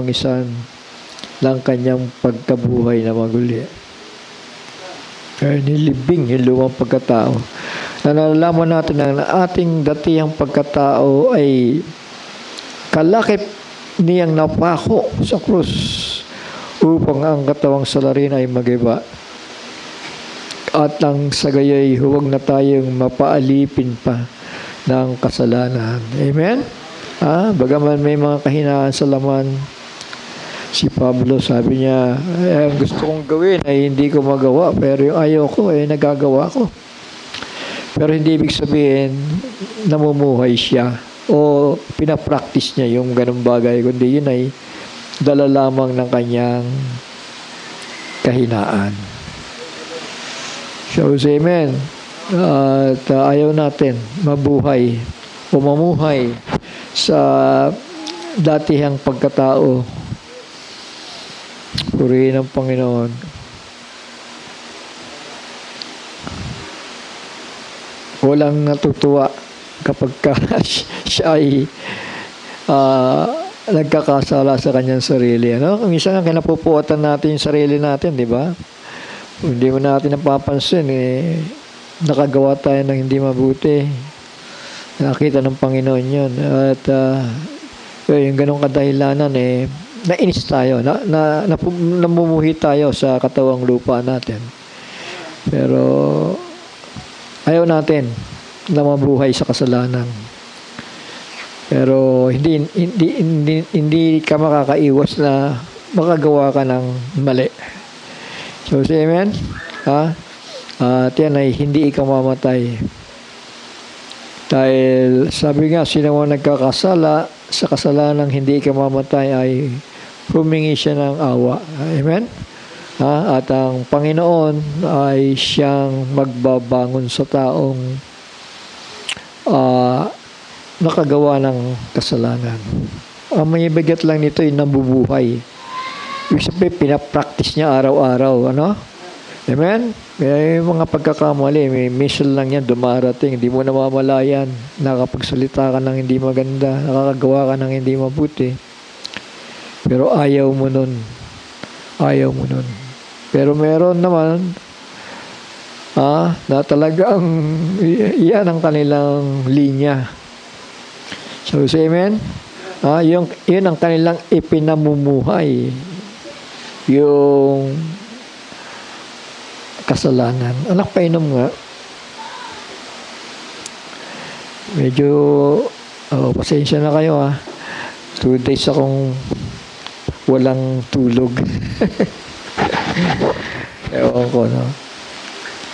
lumangisan ng kanyang pagkabuhay na maguli. Kaya nilibing yung lumang pagkatao. Nalalaman natin na ating datihang pagkatao ay kalakip niyang napako sa krus upang ang katawang salarin ay magiba. At nang sa gaya'y huwag na tayong mapaalipin pa ng kasalanan. Amen? Bagaman may mga kahinaan sa laman, si Pablo sabi niya, ang gusto kong gawin ay hindi ko magawa, pero yung ayaw ko ay nagagawa ko. Pero hindi ibig sabihin namumuhay siya o pinapractice niya yung ganung bagay, kundi yun ay dala lamang ng kanyang kahinaan. So, amen. At ayaw natin mabuhay o mamuhay sa datihang pagkatao. Purihin ang Panginoon. Walang natutuwa kapag siya ay nagkakasala sa kanyang sarili. Minsan nga kinapupuwatan natin yung sarili natin, di ba? Hindi mo natin napapansin, nakagawa tayo ng hindi mabuti. Nakita ng Panginoon yun. At yung ganong kadahilanan, nainis tayo, namumuhi tayo sa katawang lupa natin. Pero ayaw natin na mabuhay sa kasalanan. Pero hindi ka makakaiwas na makagawa ka ng mali. So, amen? At yan ay hindi ikaw mamatay. Dahil sabi nga, sino mo nagkakasala sa kasalanang hindi ikaw mamatay ay humingi siya ng awa. Amen? At ang Panginoon ay siyang magbabangon sa taong nakagawa ng kasalanan. Ang may bigat lang nito ay nabubuhay. Ibig sabihin, pinapractice niya araw-araw. Amen? May mga pagkakamali, may mission lang yan, dumarating, hindi mo namamalayan, nakapagsalita ka ng hindi maganda, nakakagawa ka ng hindi mabuti. Pero ayaw mo nun. Pero meron naman, na talagang yan ang kanilang linya. So, amen? Yun ang kanilang ipinamumuhay. Yung kasalanan. Anak, painom nga. Medyo pasensya na kayo 2 days akong walang tulog. Ewan ko,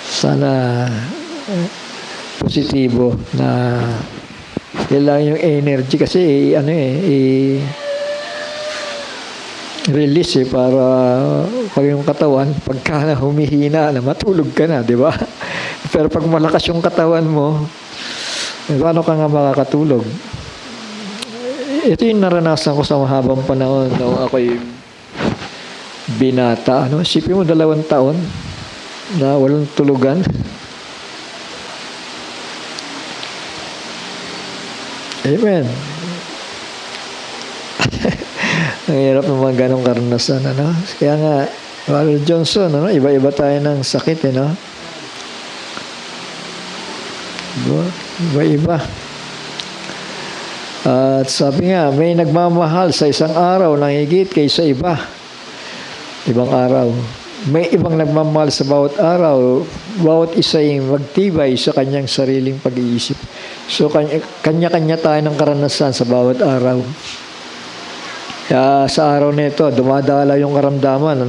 sana positibo na kailangan yung energy kasi release para pag yung katawan pagka humihina na matulog ka na, di ba? Pero pag malakas yung katawan mo, paano ka nga makakatulog? Ito yung naranasan ko sa mahabang panahon nung ako'y binata. Isipin mo 2 taon na walang tulugan. Amen. Ang hirap naman ganong karanasan, Kaya nga, Brother Johnson, iba-iba tayo ng sakit, Iba-iba. At sabi nga, may nagmamahal sa isang araw ng higit kaysa iba. Ibang araw. May ibang nagmamahal sa bawat araw, bawat isa yung magtibay sa kanyang sariling pag-iisip. So, kanya-kanya tayo ng karanasan sa bawat araw. Kaya sa araw na ito, dumadala yung karamdaman,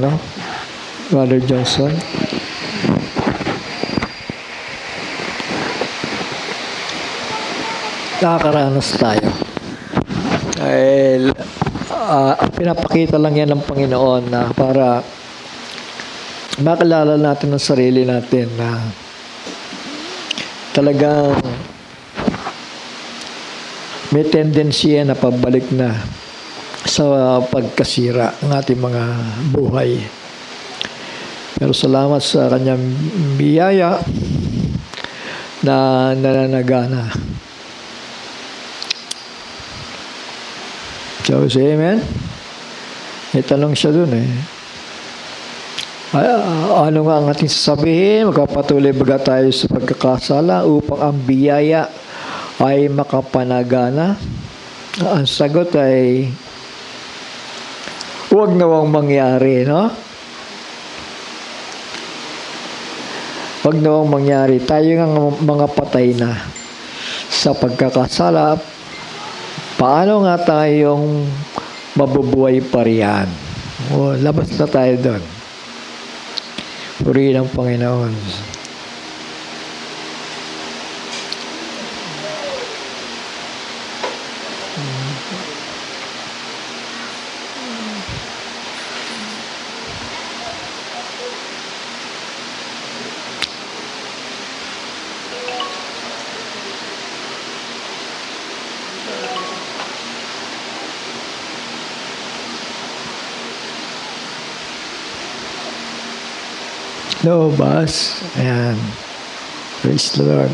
Brother Johnson? Nakakaranas tayo. Dahil pinapakita lang yan ng Panginoon na para makilala natin ang sarili natin na talagang may tendency na pabalik na sa pagkasira ng ating mga buhay. Pero salamat sa kanyang biyaya na nananagana. So, say amen. May tanong siya dun eh. Ano nga ang ating sasabihin? Magpapatuloy baga tayo sa pagkakasala upang ang biyaya ay makapanagana? Ang sagot ay huwag nawang mangyari, no? Huwag nawang mangyari. Tayo nga mga patay na sa pagkakasala. Paano nga tayong mabubuhay pa riyan? Labas na tayo doon. Purihin ang Panginoon. Lobas. Ayan. Praise the Lord.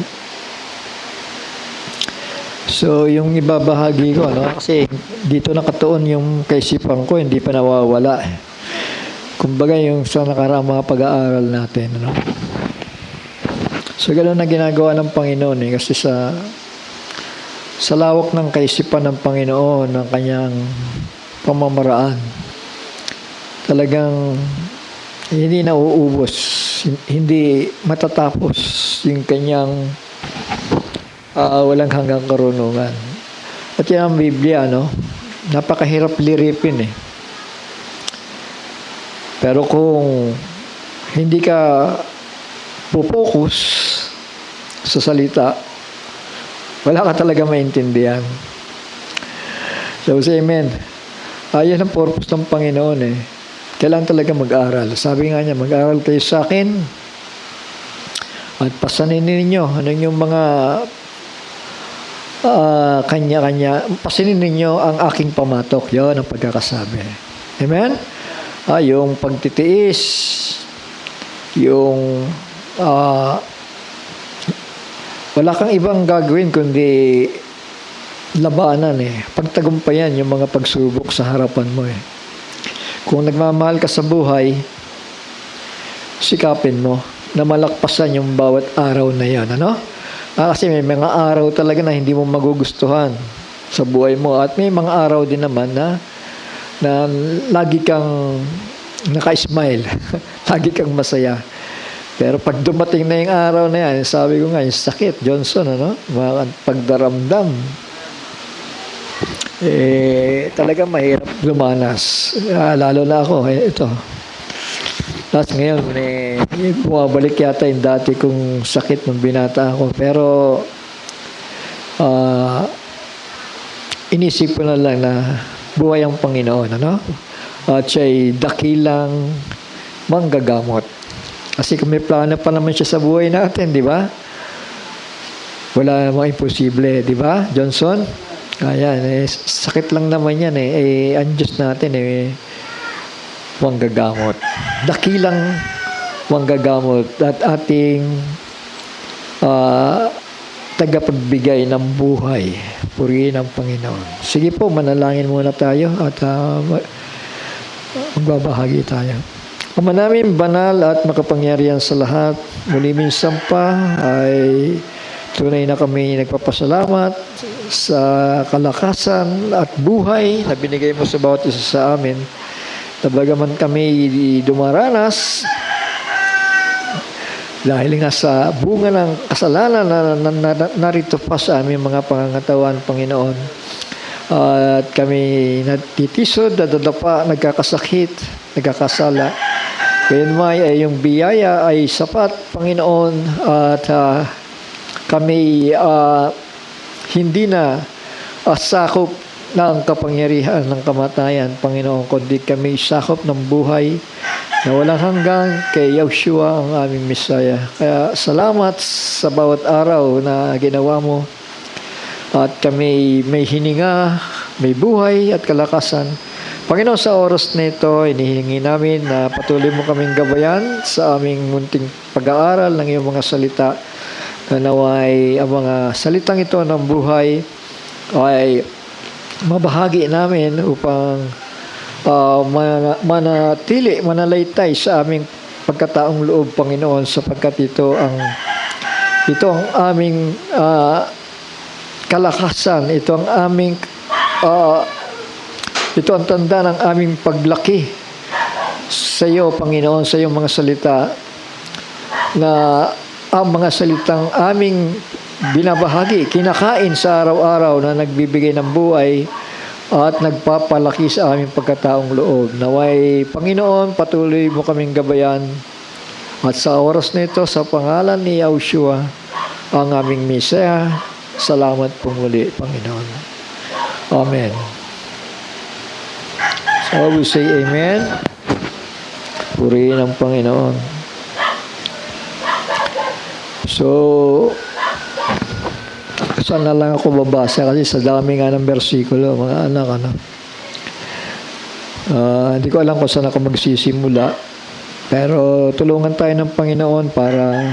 So, yung ibabahagi ko, kasi dito nakatuon yung kaisipan ko, hindi pa nawawala. Kumbaga, yung sa nakaraang mga pag-aaral natin, So, ganoon na ginagawa ng Panginoon, kasi sa lawak ng kaisipan ng Panginoon, ng kanyang pamamaraan, talagang hindi nauubos, hindi matatapos yung kanyang walang hanggang karunungan. At yan ang Biblia, napakahirap liripin eh. Pero kung hindi ka pupokus sa salita, wala ka talaga maintindihan. So, say amen. Yan ang purpose ng Panginoon eh. Kailangan talaga mag-aral. Sabi nga niya, mag-aral kayo sa akin at pasanin ninyo ano yung mga kanya-kanya. Pasanin ninyo ang aking pamatok. Yun ang pagkakasabi. Amen? Yung pagtitiis, yung wala kang ibang gagawin kundi labanan eh. Pagtagumpayan yung mga pagsubok sa harapan mo eh. Kung nagmamahal ka sa buhay, sikapin mo na malakpasan yung bawat araw na yan. Kasi may mga araw talaga na hindi mo magugustuhan sa buhay mo. At may mga araw din naman na lagi kang naka-smile. Lagi kang masaya. Pero pag dumating na yung araw na yan, sabi ko nga, yung sakit, Johnson, mga pagdaramdam. Talaga mahirap lumanas. Lalo na ako, ito. Tapos ngayon, bumabalik yata yung dati kong sakit nung binata ako. Pero, inisip ko na lang na buhay ang Panginoon, At siya'y dakilang manggagamot. Kasi kung may plano pa naman siya sa buhay natin, di ba? Wala namang imposible, di ba, Johnson? Ayan, sakit lang naman yan ang Diyos natin manggagamot. Dakilang manggagamot at ating tagapagbigay ng buhay. Purihin ang Panginoon. Sige po, manalangin muna tayo at magbabahagi tayo. Ama namin banal at makapangyarihan sa lahat, muli minsan pa ay tunay na kami nagpapasalamat sa kalakasan at buhay na binigay mo sa bawat isa sa amin. Bagaman kami dumaranas dahil nga sa bunga ng kasalanan na narito pa sa aming mga pangangatawan, Panginoon. At kami natitisod, nadadapa, nagkakasakit, nagkakasala. Kaya may yung biyaya ay sapat, Panginoon, at kami hindi na sakop ng kapangyarihan ng kamatayan, Panginoon, kundi kami sakop ng buhay na walang hanggang kay Yeshua ang aming Mesaya. Kaya salamat sa bawat araw na ginawa mo at kami may hininga, may buhay at kalakasan. Panginoon, sa oras na ito, inihingi namin na patuloy mo kaming gabayan sa aming munting pag-aaral ng iyong mga salita. Na naway ang mga salitang ito ng buhay ay mabahagi namin upang manalaytay sa aming pagkataong loob, Panginoon, sapagkat ito ang aming kalakasan, ito ang tanda ng aming paglaki sa iyo, Panginoon, sa iyong mga salita, na ang mga salitang aming binabahagi, kinakain sa araw-araw, na nagbibigay ng buhay at nagpapalaki sa aming pagkataong loob. Naway, Panginoon, patuloy mo kaming gabayan, at sa oras na ito, sa pangalan ni Yahushua, ang aming Mesaya, salamat po muli, Panginoon. Amen. So we say amen. Purihin ang Panginoon. So, saan na lang ako babasa kasi sa dami nga ng bersikulo, mga anak, hindi ko alam kung saan ako magsisimula, pero tulungan tayo ng Panginoon para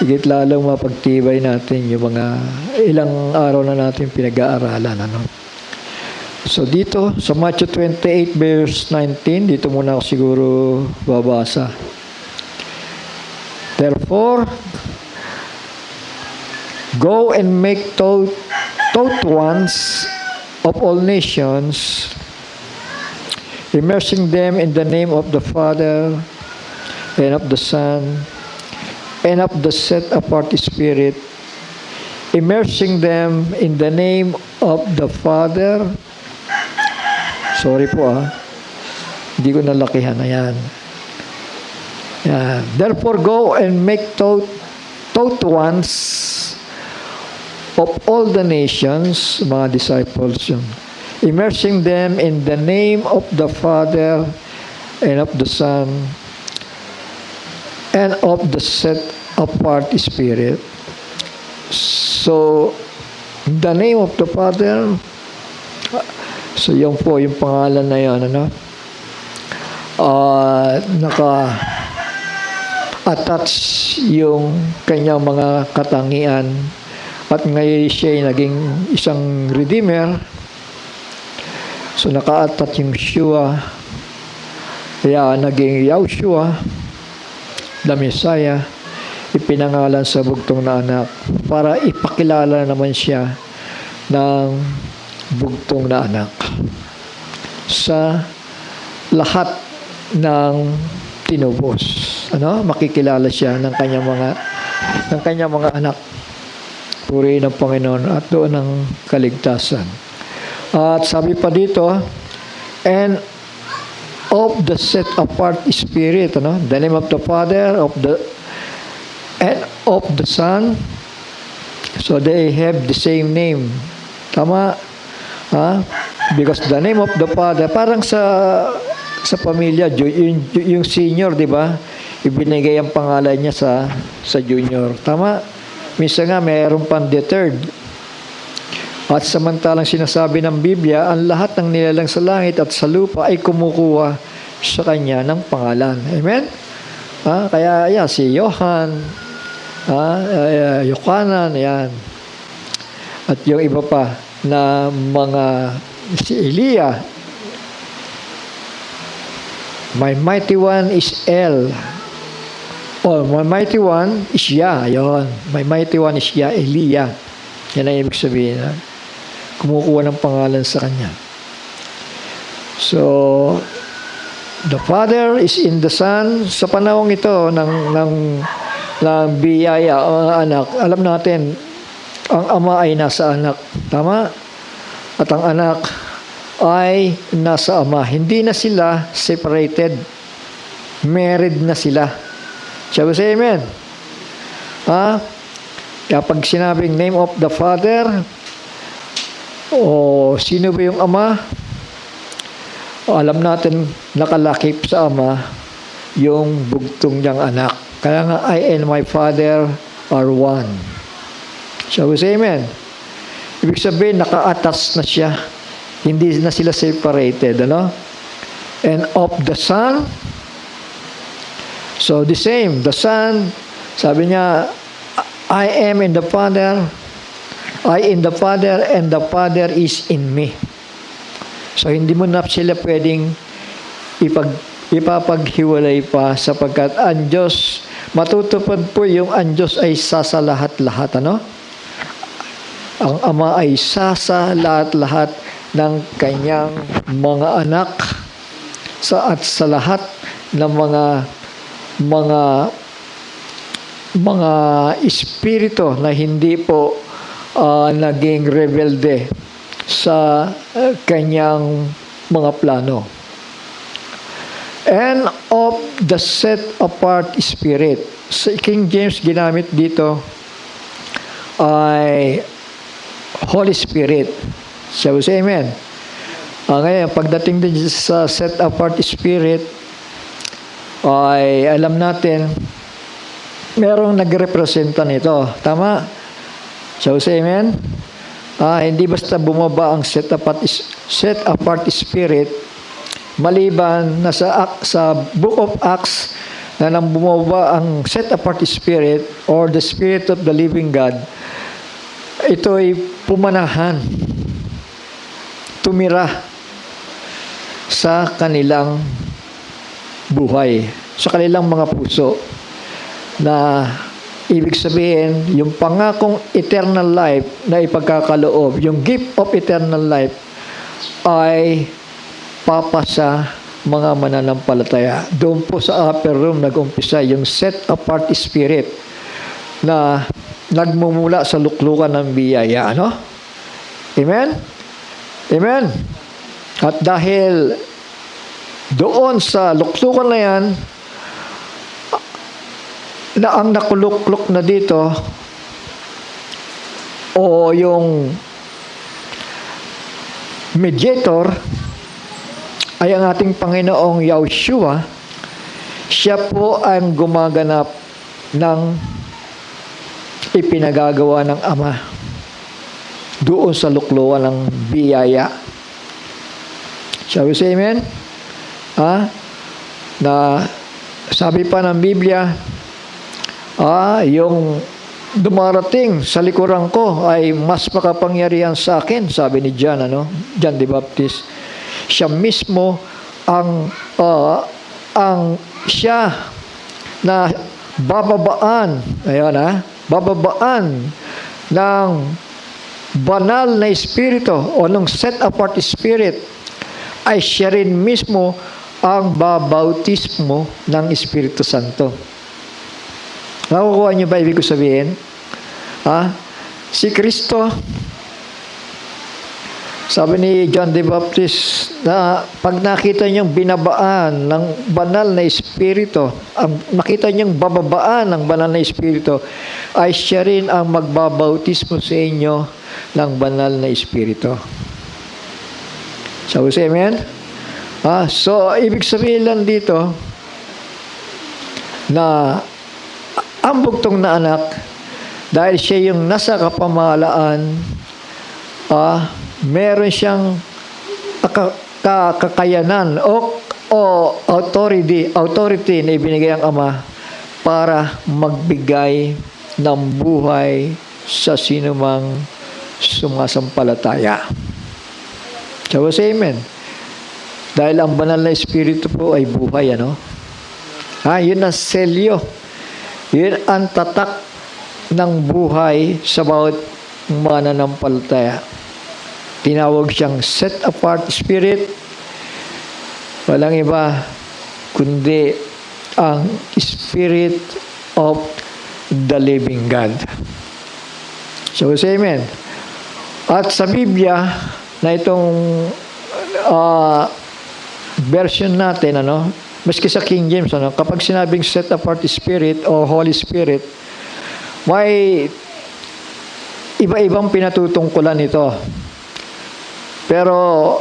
higit lalong mapagtibay natin yung mga ilang araw na natin pinag-aaralan. So dito, sa Matthew 28 verse 19, dito muna ako siguro babasa. Therefore, go and make taught ones of all nations, immersing them in the name of the Father and of the Son and of the set-apart Spirit, immersing them in the name of the Father. Sorry po hindi ko nalakihan. Ayan. Therefore, go and make taught ones of all the nations, mga disciples yun, immersing them in the name of the Father and of the Son and of the set-apart Spirit. So, the name of the Father, so yun po yung pangalan na yun, naka-attach yung kanyang mga katangian, at ngayon siya ay naging isang Redeemer. So naka-attach yung Yeshua, kaya naging Yahushua, the Messiah, ipinangalan sa bugtong na anak, para ipakilala naman siya ng bugtong na anak sa lahat ng tinubos. Makikilala siya ng kanyang mga anak. Purihin ng Panginoon, at doon ang kaligtasan. At sabi pa dito, and of the set-apart Spirit, the name of the Father, and of the Son, so they have the same name. Tama? Because the name of the Father, parang sa pamilya, yung senior, di ba? Ibinigay ang pangalan niya sa junior. Tama? Minsan nga, mayroon pang the third. At samantalang sinasabi ng Biblia, ang lahat ng nilalang sa langit at sa lupa ay kumukuha sa kanya ng pangalan. Amen? Kaya si Johan, Yohanan, yan. At yung iba pa na mga, si Elia, my mighty one is El. My mighty one is Yah. Yun. My mighty one is Yah, Elia. Yan ang ibig sabihin. Kumukuha ng pangalan sa kanya. So, the Father is in the Son. Sa panahong ito ng biyaya ang anak, alam natin, ang ama ay nasa anak. Tama? At ang anak ay nasa ama. Hindi na sila separated. Married na sila. Shall we say amen? Kaya pag sinabing name of the Father, sino ba yung ama? Alam natin, nakalakip sa ama yung bugtong niyang anak. Kaya nga, I and my Father are one. Shall we say amen? Ibig sabihin, naka-attach na siya. Hindi na sila separated. And of the Son, so the same, the Son, sabi niya, I am in the Father, I in the Father, and the Father is in me. So, hindi mo na sila pwedeng ipapaghiwalay pa sapagkat ang Diyos, matutupad po yung ang Diyos ay sasa lahat-lahat. Ano? Ang Ama ay sasa lahat-lahat ng kanyang mga anak at sa lahat ng mga espiritu na hindi po naging rebelde sa kanyang mga plano. And of the set apart spirit. Sa King James ginamit dito ay Holy Spirit. Shall we say amen? Ngayon, pagdating din sa set apart spirit, ay alam natin, merong nagrepresenta nito. Tama? Shall we say amen? Hindi basta bumaba ang set apart spirit, maliban na sa Book of Acts na nang bumaba ang set apart spirit or the Spirit of the living God, ito ay pumanahan, tumira sa kanilang buhay, sa kanilang mga puso, na ibig sabihin, yung pangakong eternal life na ipagkakaloob, yung gift of eternal life ay papasa mga mananampalataya. Doon po sa upper room nag-umpisa yung set apart spirit na nagmumula sa luklukan ng biyaya. Ano? Amen? Amen? At dahil doon sa luklukan na yan, na ang nakuluklok na dito o yung mediator ay ang ating Panginoong Yahushua. Siya po ang gumaganap ng ipinagagawa ng Ama doon sa lukluan ng biyaya. Shall we say amen? Na sabi pa ng Biblia, yung dumarating sa likuran ko ay mas makapangyarihan sa akin, sabi ni John, John the Baptist. Siya mismo ang siya na bababaan, bababaan ng banal na espiritu o ng set apart spirit, ay siya rin mismo ang babautismo ng Espiritu Santo. Nakukuha niyo ba ibig ko sabihin? Si Kristo, sabi ni John the Baptist, na pag nakita niyong binabaan ng banal na espiritu, nakita niyong bababaan ng banal na espiritu, ay siya rin ang magbabautismo sa inyo ng banal na espiritu. So, say amen? So, ibig sabihin lang dito na ang bugtong na anak, dahil siya yung nasa kapamahalaan, meron siyang kakayanan o authority na ibinigay ang Ama para magbigay ng buhay sa sinumang sumasampalataya. So, say amen. Dahil ang banal na espiritu po ay buhay, yun ang selyo. Yun ang tatak ng buhay sa bawat mananampalataya. Tinawag siyang set apart spirit. Walang iba kundi ang Spirit of the living God. So, say amen. At sa Biblia, na itong version natin, maski sa King James, kapag sinabing set apart spirit o Holy Spirit, may iba-ibang pinatutungkulan nito. Pero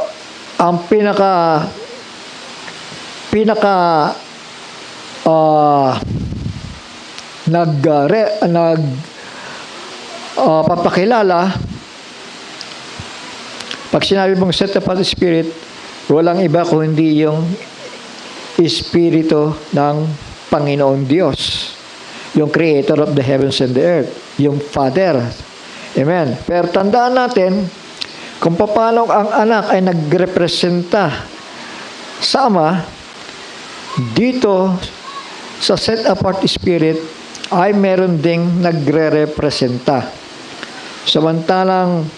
ang papakilala, pag sinabi mong set apart spirit, walang iba kundi yung Espiritu ng Panginoong Diyos, yung Creator of the heavens and the earth, yung Father. Amen. Pero tandaan natin, kung paano ang anak ay nagrepresenta sa Ama, dito sa set apart spirit ay meron ding nagre-representa. Samantalang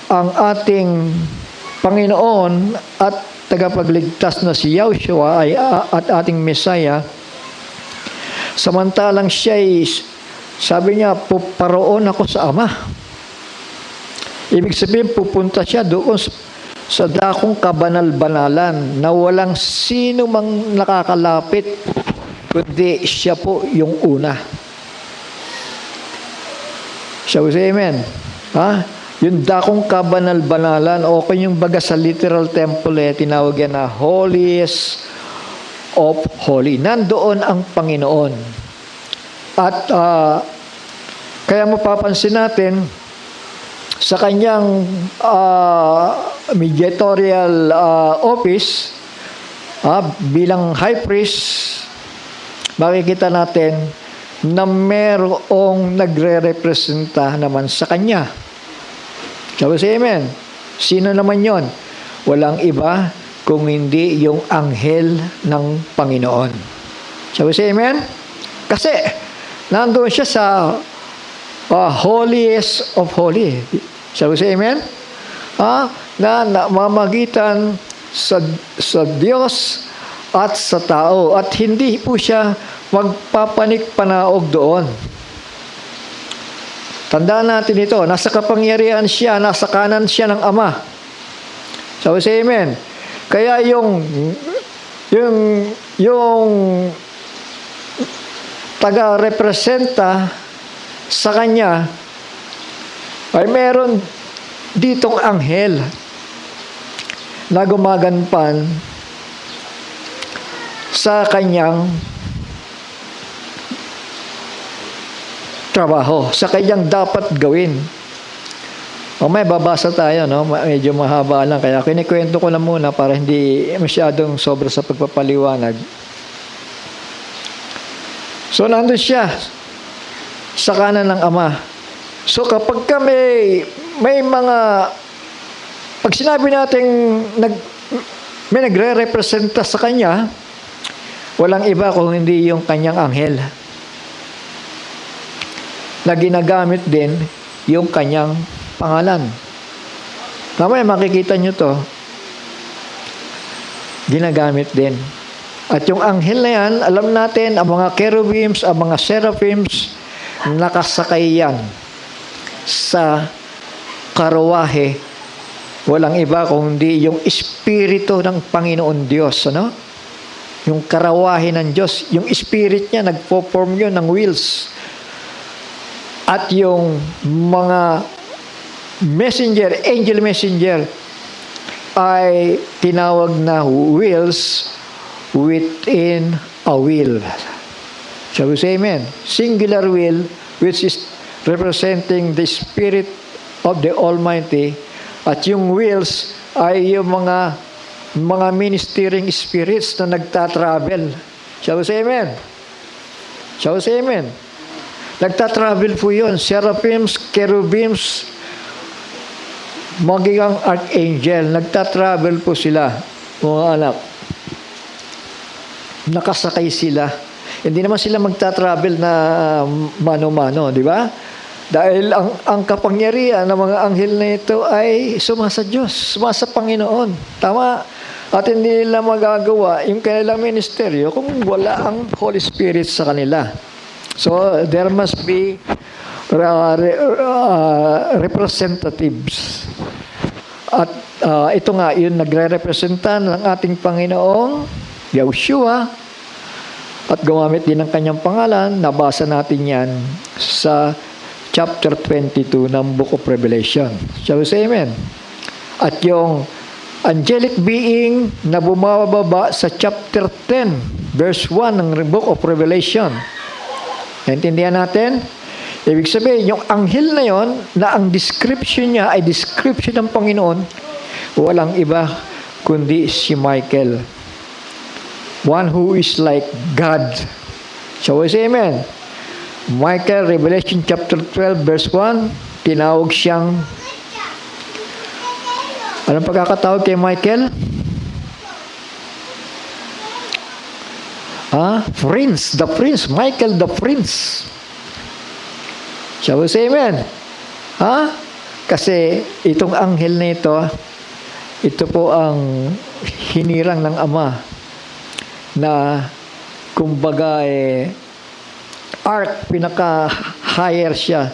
ang ating Panginoon at tagapagligtas na si Yahushua at ating Messiah, samantalang siya sabi niya, puparoon ako sa Ama. Ibig sabihin, pupunta siya doon sa dakong kabanal-banalan na walang sino mang nakakalapit, kundi siya po yung una. Shall we say amen? Yung dakong kabanal-banalan, o kung yung baga sa literal temple, tinawag yan na holiest of holy. Nandoon ang Panginoon. At kaya mapapansin natin sa kanyang mediatorial office bilang high priest, makikita natin na merong nagre-representa naman sa kanya. Sabi si amen. Sino naman yon? Walang iba kung hindi yung anghel ng Panginoon. Sabi si amen? Kasi nandoon siya sa holiest of holy. Shall we say amen? Na mamagitan sa Diyos at sa tao. At hindi po siya magpapanik-panaog doon. Tandaan natin ito. Nasa kapangyarihan siya, nasa kanan siya ng Ama. Shall we say amen? Kaya yung taga-representa sa kanya ay meron ditong anghel na gumaganpan sa kanyang trabaho, sa kanyang dapat gawin. May babasa tayo, no? Medyo mahaba lang, kaya kinikwento ko lang muna para hindi masyadong sobra sa pagpapaliwanag. So, nandun siya sa kanan ng Ama. So, kapag may mga, pag sinabi natin may nagre-representa sa kanya, walang iba kung hindi yung kanyang anghel na ginagamit din yung kanyang pangalan. Mamaya makikita nyo to, ginagamit din. At yung anghel na yan, alam natin, ang mga cherubims, ang mga seraphims, nakasakay yan sa karawahe. Walang iba kundi yung Espiritu ng Panginoon Diyos. Ano? Yung karawahe ng Diyos. Yung Spirit niya, nagpo-form yun ng wheels. At yung mga messenger, angel messenger, ay tinawag na wheels within a will. Shall we say amen? Singular will, which is representing the Spirit of the Almighty. At yung wheels ay yung mga ministering spirits na nagtatravel. Shall we say amen? Shall we say amen? Nagtatravel po yun. Seraphims, cherubims, magiging archangel. Nagtatravel po sila, mga anak. Nakasakay sila. Hindi naman sila magta-travel na mano-mano, di ba? Dahil ang kapangyarihan ng mga anghel na ito ay sumasa Diyos, sumasa Panginoon. Tama? At hindi nila magagawa yung kanilang ministeryo kung wala ang Holy Spirit sa kanila. So, there must be representatives. At ito nga, yun nagre-representa ng ating Panginoong Yahushua, at gumamit din ng kanyang pangalan. Nabasa natin yan sa chapter 22 ng Book of Revelation. Shall we say amen? At yung angelic being na bumababa sa chapter 10, verse 1 ng Book of Revelation. Naintindihan natin? Ibig sabihin, yung anghel na yon, na ang description niya ay description ng Panginoon, walang iba kundi si Michael. One who is like God. Shall we say amen? Michael, Revelation chapter 12, verse 1, tinawag siyang Anong pagkakatawag kay Michael? Prince, the Prince, Michael the Prince. Shall we say amen? Kasi itong anghel na ito po ang hinirang ng Ama na kumbaga pinaka-higher siya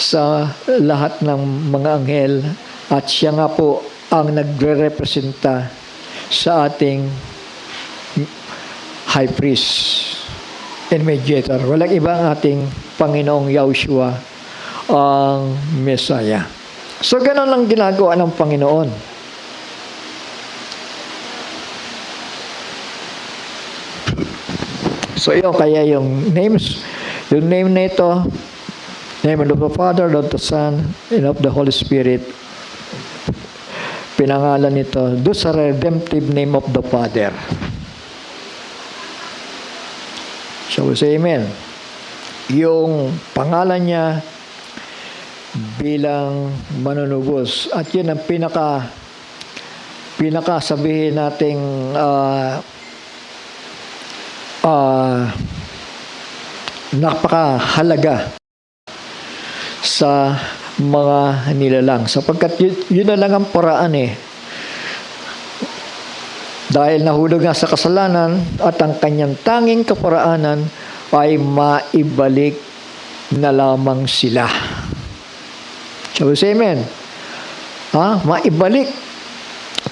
sa lahat ng mga anghel at siya nga po ang nagre-representa sa ating high priest and mediator. Walang iba ang ating Panginoong Yahushua ang Messiah. So, ganun lang ginagawa ng Panginoon. So, yun, kaya yung name na ito, name of the Father, of the Son, and of the Holy Spirit, pinangalan nito doon sa redemptive name of the Father. Shall we say amen? Yung pangalan niya bilang manunubos. At yun ang pinaka sabihin nating napakahalaga sa mga nilalang. Sapagkat yun na lang ang paraan Dahil nahulog nga sa kasalanan at ang kanyang tanging kaparaanan ay maibalik na lamang sila. Shall we say amen? Maibalik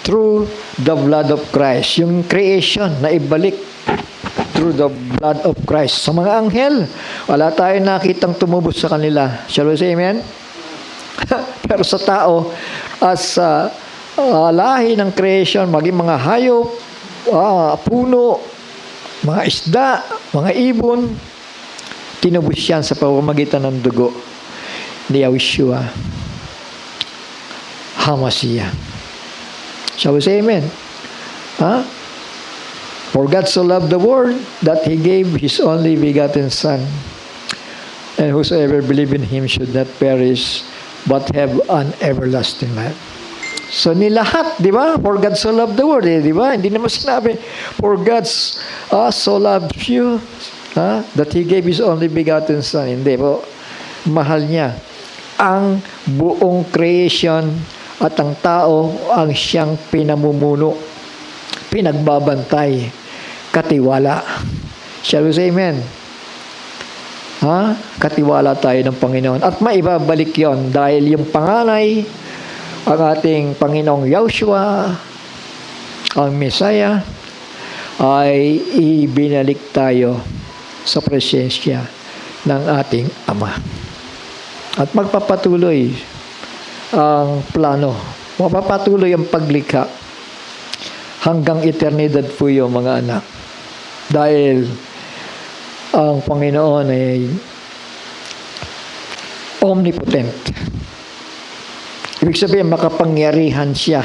through the blood of Christ. Yung creation, naibalik through the blood of Christ. Sa mga anghel, wala tayong nakitang tumubos sa kanila. Shall we say amen? Pero sa tao, at sa lahi ng creation, maging mga hayop, puno, mga isda, mga ibon, tinubos yan sa pamamagitan ng dugo ni Yahushua HaMashiach. Shall we say amen? For God so loved the world that He gave His only begotten Son, and whosoever believe in Him should not perish but have an everlasting life. So nilahat, di ba? For God so loved the world, di ba? Hindi naman sinabi, for God so loved you, that He gave His only begotten Son. Hindi po. Mahal niya. Ang buong creation at ang tao ang siyang pinamumuno, pinagbabantay, katiwala. Shall we say amen? Katiwala tayo ng Panginoon. At maibabalik yon dahil yung panganay, ang ating Panginoong Yahushua, ang Messiah, ay ibinalik tayo sa presensya ng ating Ama. At magpapatuloy ang plano. Magpapatuloy ang paglikha hanggang eternidad po yung mga anak. Dahil ang Panginoon ay omnipotent. Ibig sabihin, makapangyarihan siya.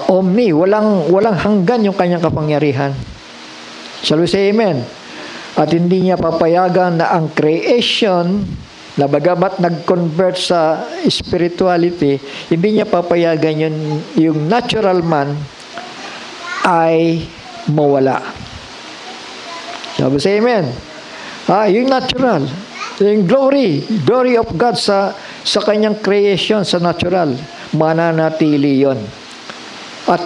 Omni, walang hanggan yung kanyang kapangyarihan. Shall we say amen? At hindi niya papayagan na ang creation, na bagamat nag-convert sa spirituality, hindi niya papayagan yung natural man ay mawala. Shall we say amen? Yung natural, yung glory of God sa kanyang creation, sa natural, mananatili yon. At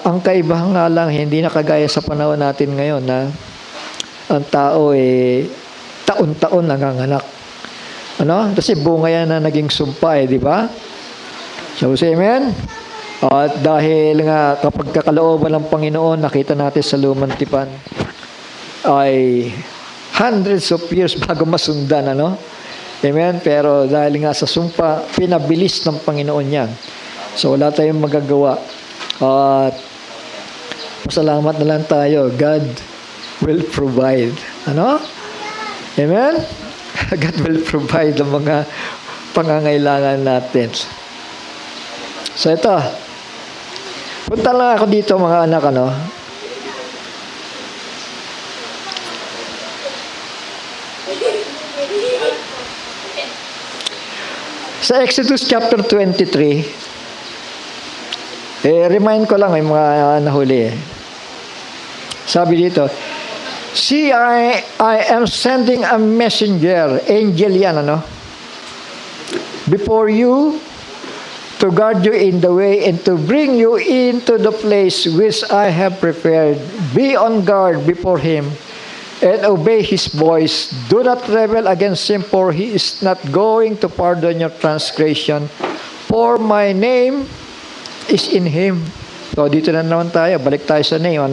ang kaibahan nga lang, hindi na kagaya sa panahon natin ngayon na ang tao taon-taon nanganganak. Kasi bunga yan na naging sumpa di ba? Shall we say amen? At dahil nga kapag kakalooban ng Panginoon, nakita natin sa lumang tipan, ay hundreds of years bago masundan, Amen? Pero dahil nga sa sumpa, pinabilis ng Panginoon yan. So wala tayong magagawa. At pasalamat na lang tayo. God will provide. Amen? God will provide ang mga pangangailangan natin. So ito, punta lang ako dito mga anak, Sa Exodus chapter 23, remind ko lang, may mga nahuli. Sabi dito, See, I am sending a messenger, angel yan, before you, to guard you in the way and to bring you into the place which I have prepared. Be on guard before him and obey his voice. Do not rebel against him, for he is not going to pardon your transgression, for my name is in him. So, dito na naman tayo. Balik tayo sa name,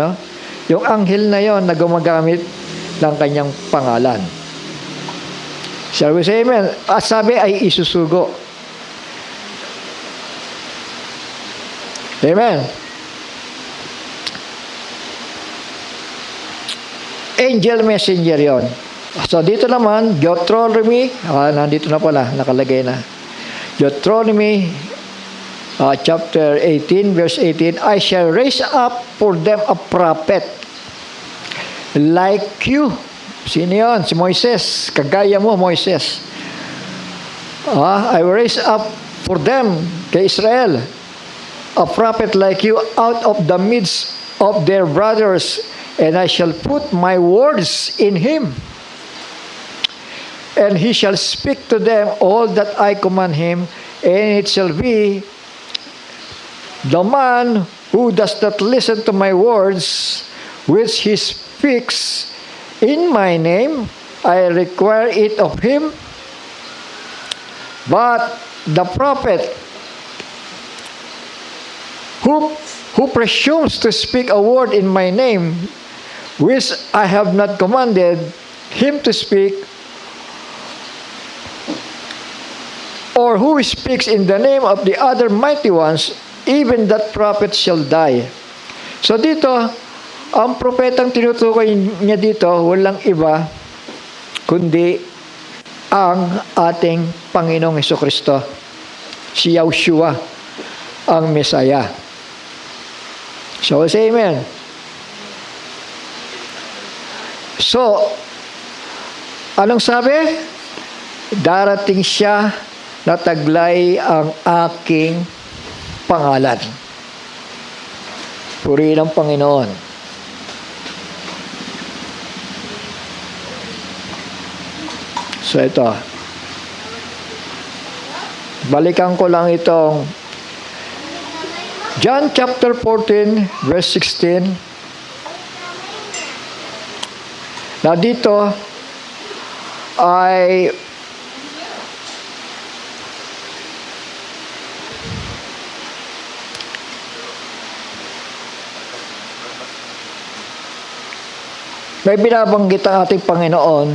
Yung anghel na yon na gumagamit ng kanyang pangalan. Shall we say amen? At sabi ay isusugo. Amen. Angel messenger yon. So dito naman, Deuteronomy, nandito na pala, nakalagay na. Deuteronomy chapter 18, verse 18, I shall raise up for them a prophet like you. Sino yun? Si Moises. Kagaya mo, Moises. I will raise up for them, kay Israel, a prophet like you out of the midst of their brothers, and I shall put my words in him, and he shall speak to them all that I command him, and it shall be the man who does not listen to my words, which he speaks in my name, I require it of him. But the prophet who presumes to speak a word in my name, which I have not commanded him to speak, or who speaks in the name of the other mighty ones, even that prophet shall die. So dito, ang propetang tinutukoy niya dito, walang iba, kundi ang ating Panginoong Hesukristo, si Yahushua, ang Mesaya. So, say amen. So, anong sabi? Darating siya na taglay ang aking pangalan. Purihin ang Panginoon. So ito, balikan ko lang itong John chapter 14 verse 16. Na dito ay may binabanggit ang ating Panginoon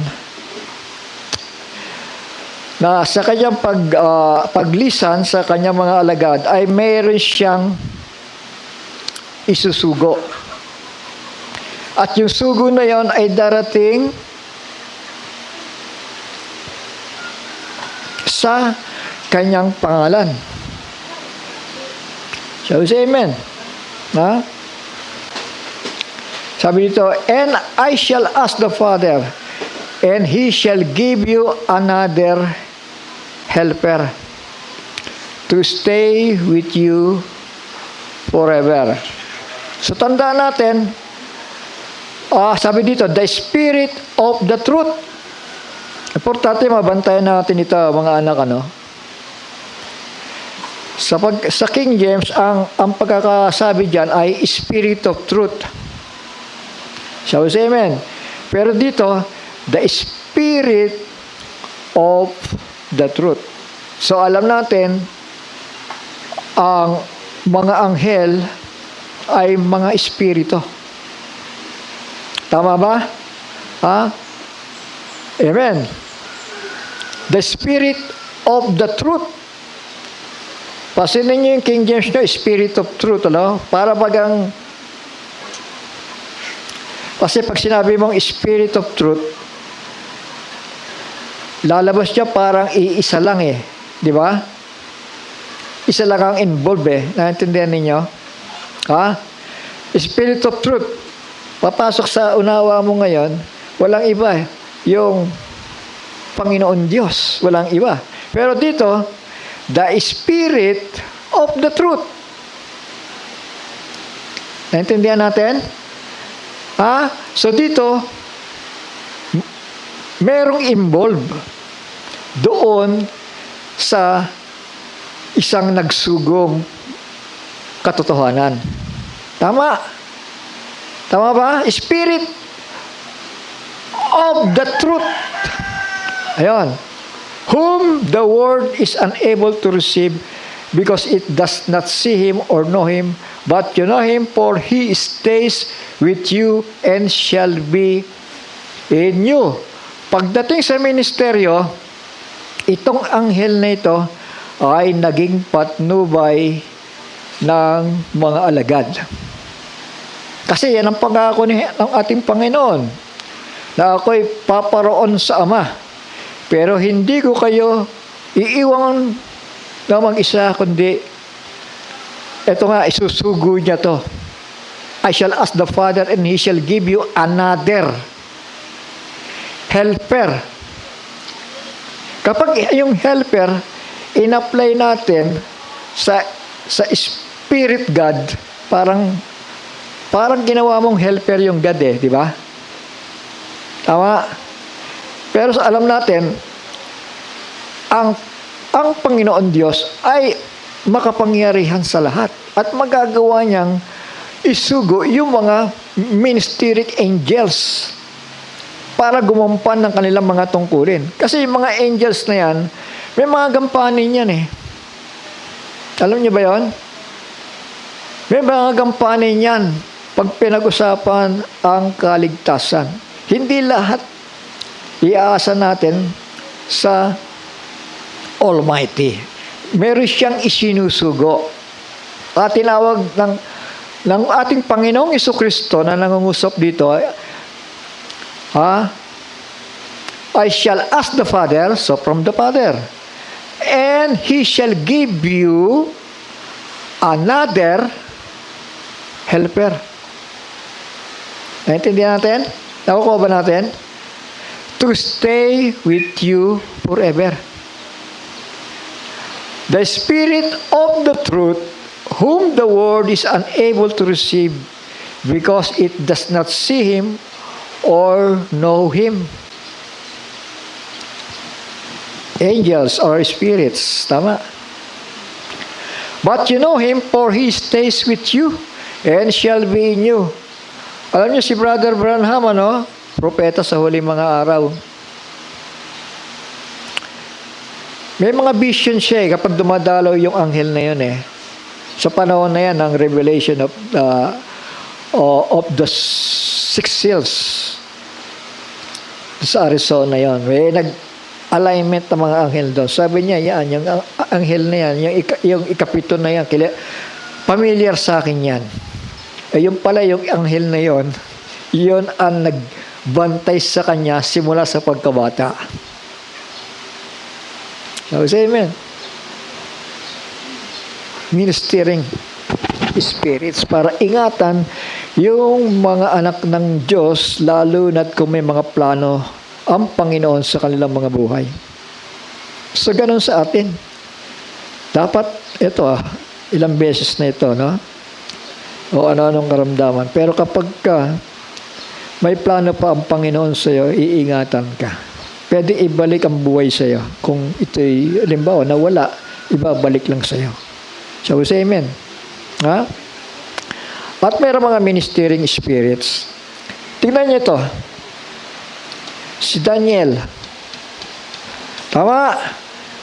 na sa kanyang paglisan sa kanyang mga alagad ay mayroon siyang isusugo. At yung sugo na yon ay darating sa kanyang pangalan. Shall we say amen? Ha? Sabi dito, and I shall ask the Father, and he shall give you another helper to stay with you forever. So tandaan natin, sabi dito, the Spirit of the Truth. Importante mabantayan natin ito, mga anak, Sa King James, ang pagkakasabi dyan ay Spirit of Truth. Shall we say amen? Pero dito, the Spirit of the Truth. So, alam natin, ang mga anghel ay mga espiritu. Tama ba? Amen. The Spirit of the Truth. Pasinin niyo yung King James nyo, Spirit of Truth, Para bagang, kasi pag sinabi mong Spirit of Truth, lalabas niya parang iisa lang Di ba? Isa lang ang involved Naintindihan ninyo? Spirit of Truth. Papasok sa unawa mo ngayon, walang iba Yung Panginoon Diyos. Walang iba. Pero dito, the Spirit of the truth. Naintindihan natin? So dito, merong involved doon sa isang nagsugong katotohanan. Tama? Tama ba? Spirit of the truth. Ayan. Whom the world is unable to receive because it does not see him or know him, but you know him, for he stays with you and shall be in you. Pagdating sa ministeryo, itong anghel na ito ay naging patnubay ng mga alagad. Kasi yan ang pangako ng ating Panginoon, na ako'y paparoon sa Ama, pero hindi ko kayo iiwan na mag-isa, kundi ito nga, isusugo niya to. I shall ask the Father and He shall give you another helper. Kapag yung helper, in-apply natin sa Spirit God, parang ginawa mong helper yung God di ba? Tama? Pero alam natin, ang Panginoon Diyos ay makapangyarihan sa lahat at magagawa niyang isugo yung mga ministeric angels para gumampan ng kanilang mga tungkulin. Kasi yung mga angels na yan, may mga gampanin yan Alam niyo ba yon? May mga gampanin yan pag pinag-usapan ang kaligtasan. Hindi lahat iaasa natin sa Almighty. Meron siyang isinusugo. At tinawag ng ating Panginoong Jesucristo na nangungusap dito, I shall ask the Father, so from the Father, and He shall give you another helper. Naintindihan natin? Nakukuha ba natin? To stay with you forever. The Spirit of the truth, whom the world is unable to receive because it does not see Him or know Him. Angels or spirits, tama? But you know Him, for He stays with you and shall be in you. Alam niyo si Brother Branham, propeta sa huling mga araw. May mga vision siya kapag dumadalaw yung anghel na yun Sa panahon na yan, ang revelation of the six seals sa Arizona yon. May nag-alignment ng mga anghel doon. Sabi niya, yung anghel na yan, yung ikapito na yan, familiar sa akin yan. Yung pala yung anghel na yon, yun ang nagbantay sa kanya simula sa pagkabata. So, say amen. Ministering spirits para ingatan yung mga anak ng Diyos, lalo na't kung may mga plano ang Panginoon sa kanilang mga buhay. So, ganun sa atin. Dapat, ito ilang beses na ito, o ano-anong karamdaman. Pero kapag may plano pa ang Panginoon sa iyo, iingatan ka. Pwede ibalik ang buhay sa iyo. Kung ito'y, halimbawa, nawala, ibabalik lang sa iyo. So, say amen. At mayroong mga ministering spirits. Tingnan niyo ito. Si Daniel. Tama?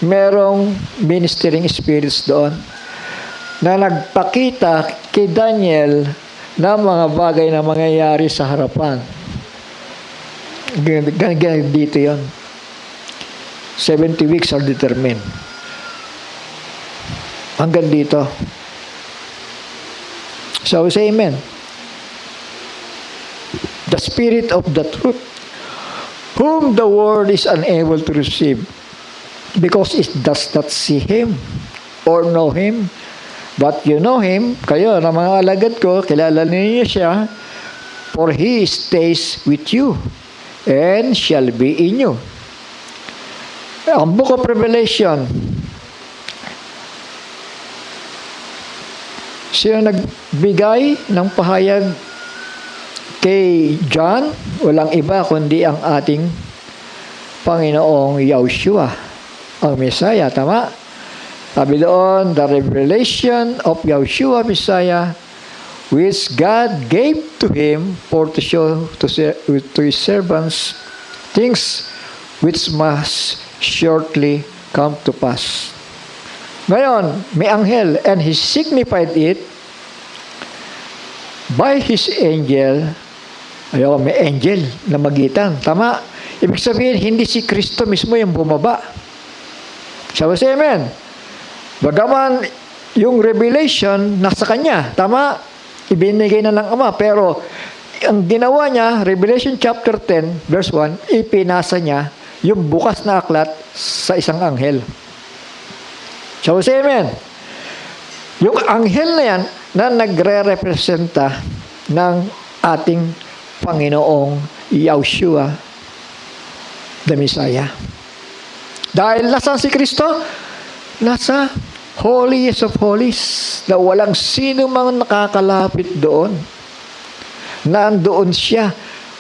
Merong ministering spirits doon na nagpakita kay Daniel na mga bagay na mangyayari sa harapan. Ganyan dito yun. 70 weeks are determined. Hanggang dito. So, say amen. The Spirit of the truth, whom the world is unable to receive, because it does not see Him or know Him. But you know Him, kayo na mga alagad ko, kilala ninyo siya, for He stays with you and shall be in you. Ang Book of Revelation, Sino nagbigay ng pahayag kay John? Walang iba kundi ang ating Panginoong Yahushua, ang Messiah. Tama? Sabi doon, the revelation of Yahushua Messiah, which God gave to him for to show to his servants things which must shortly come to pass. Ngayon, may anghel, and he signified it by his angel. Ayaw, may angel na magitan. Tama? Ibig sabihin, hindi si Kristo mismo yung bumaba. Sabi sa amen. Bagaman yung revelation nasa kanya. Tama? Ibinigay na ng Ama. Pero ang ginawa niya, Revelation chapter 10, verse 1, ipinasa niya yung bukas na aklat sa isang anghel. Sabi sa amen. Yung anghel na yan na nagre-representa ng ating Panginoong Yahushua, the Messiah. Dahil nasaan si Kristo? Nasa Holiest of Holies, na walang sino mang nakakalapit doon. Nandoon siya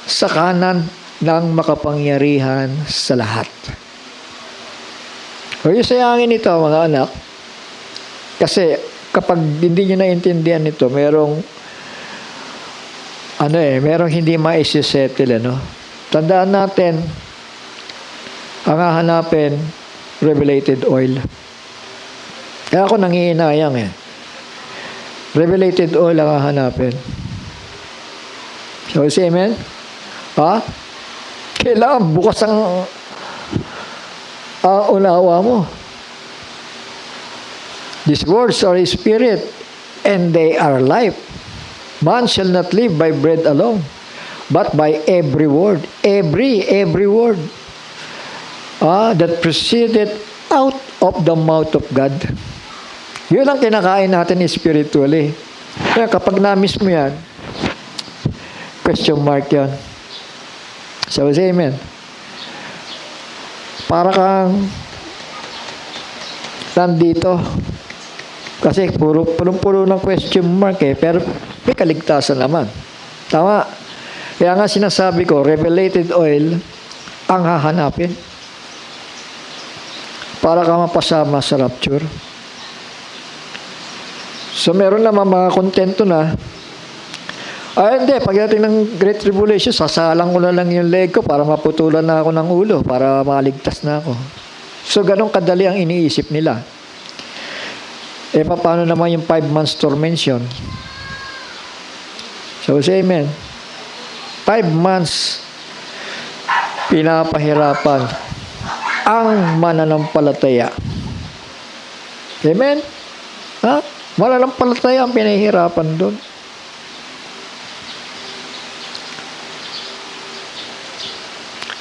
sa kanan ng makapangyarihan sa lahat. Huwag yung sayangin ito, mga anak. Kasi kapag hindi nyo naintindihan ito, merong hindi maisisettle, Tandaan natin, ang hahanapin, revelated oil. Kaya ako nangihinayang Revelated oil ang hahanapin. So, say amen? Ha? Kailangan bukas ang unawa mo. These words are Spirit, and they are life. Man shall not live by bread alone, but by every word. Every word that proceeded out of the mouth of God. Yun ang kinakain natin spiritually. Kaya kapag na-miss mo yan, question mark yan. So, say amen. Para kang nandito. Kasi punong-puno ng question mark pero may kaligtasan naman. Tama. Kaya nga sinasabi ko, revelated oil ang hahanapin para ka mapasama sa rapture. So, meron naman mga kontento na, hindi, pagdating ng Great Tribulation, sasalang ko na lang yung leg ko para maputulan na ako ng ulo, para maligtas na ako. So, ganun kadali ang iniisip nila. Paano naman yung 5 months tormention? So, say amen. 5 months pinapahirapan ang mananampalataya. Amen? Ha? Mananampalataya ang pinahihirapan doon.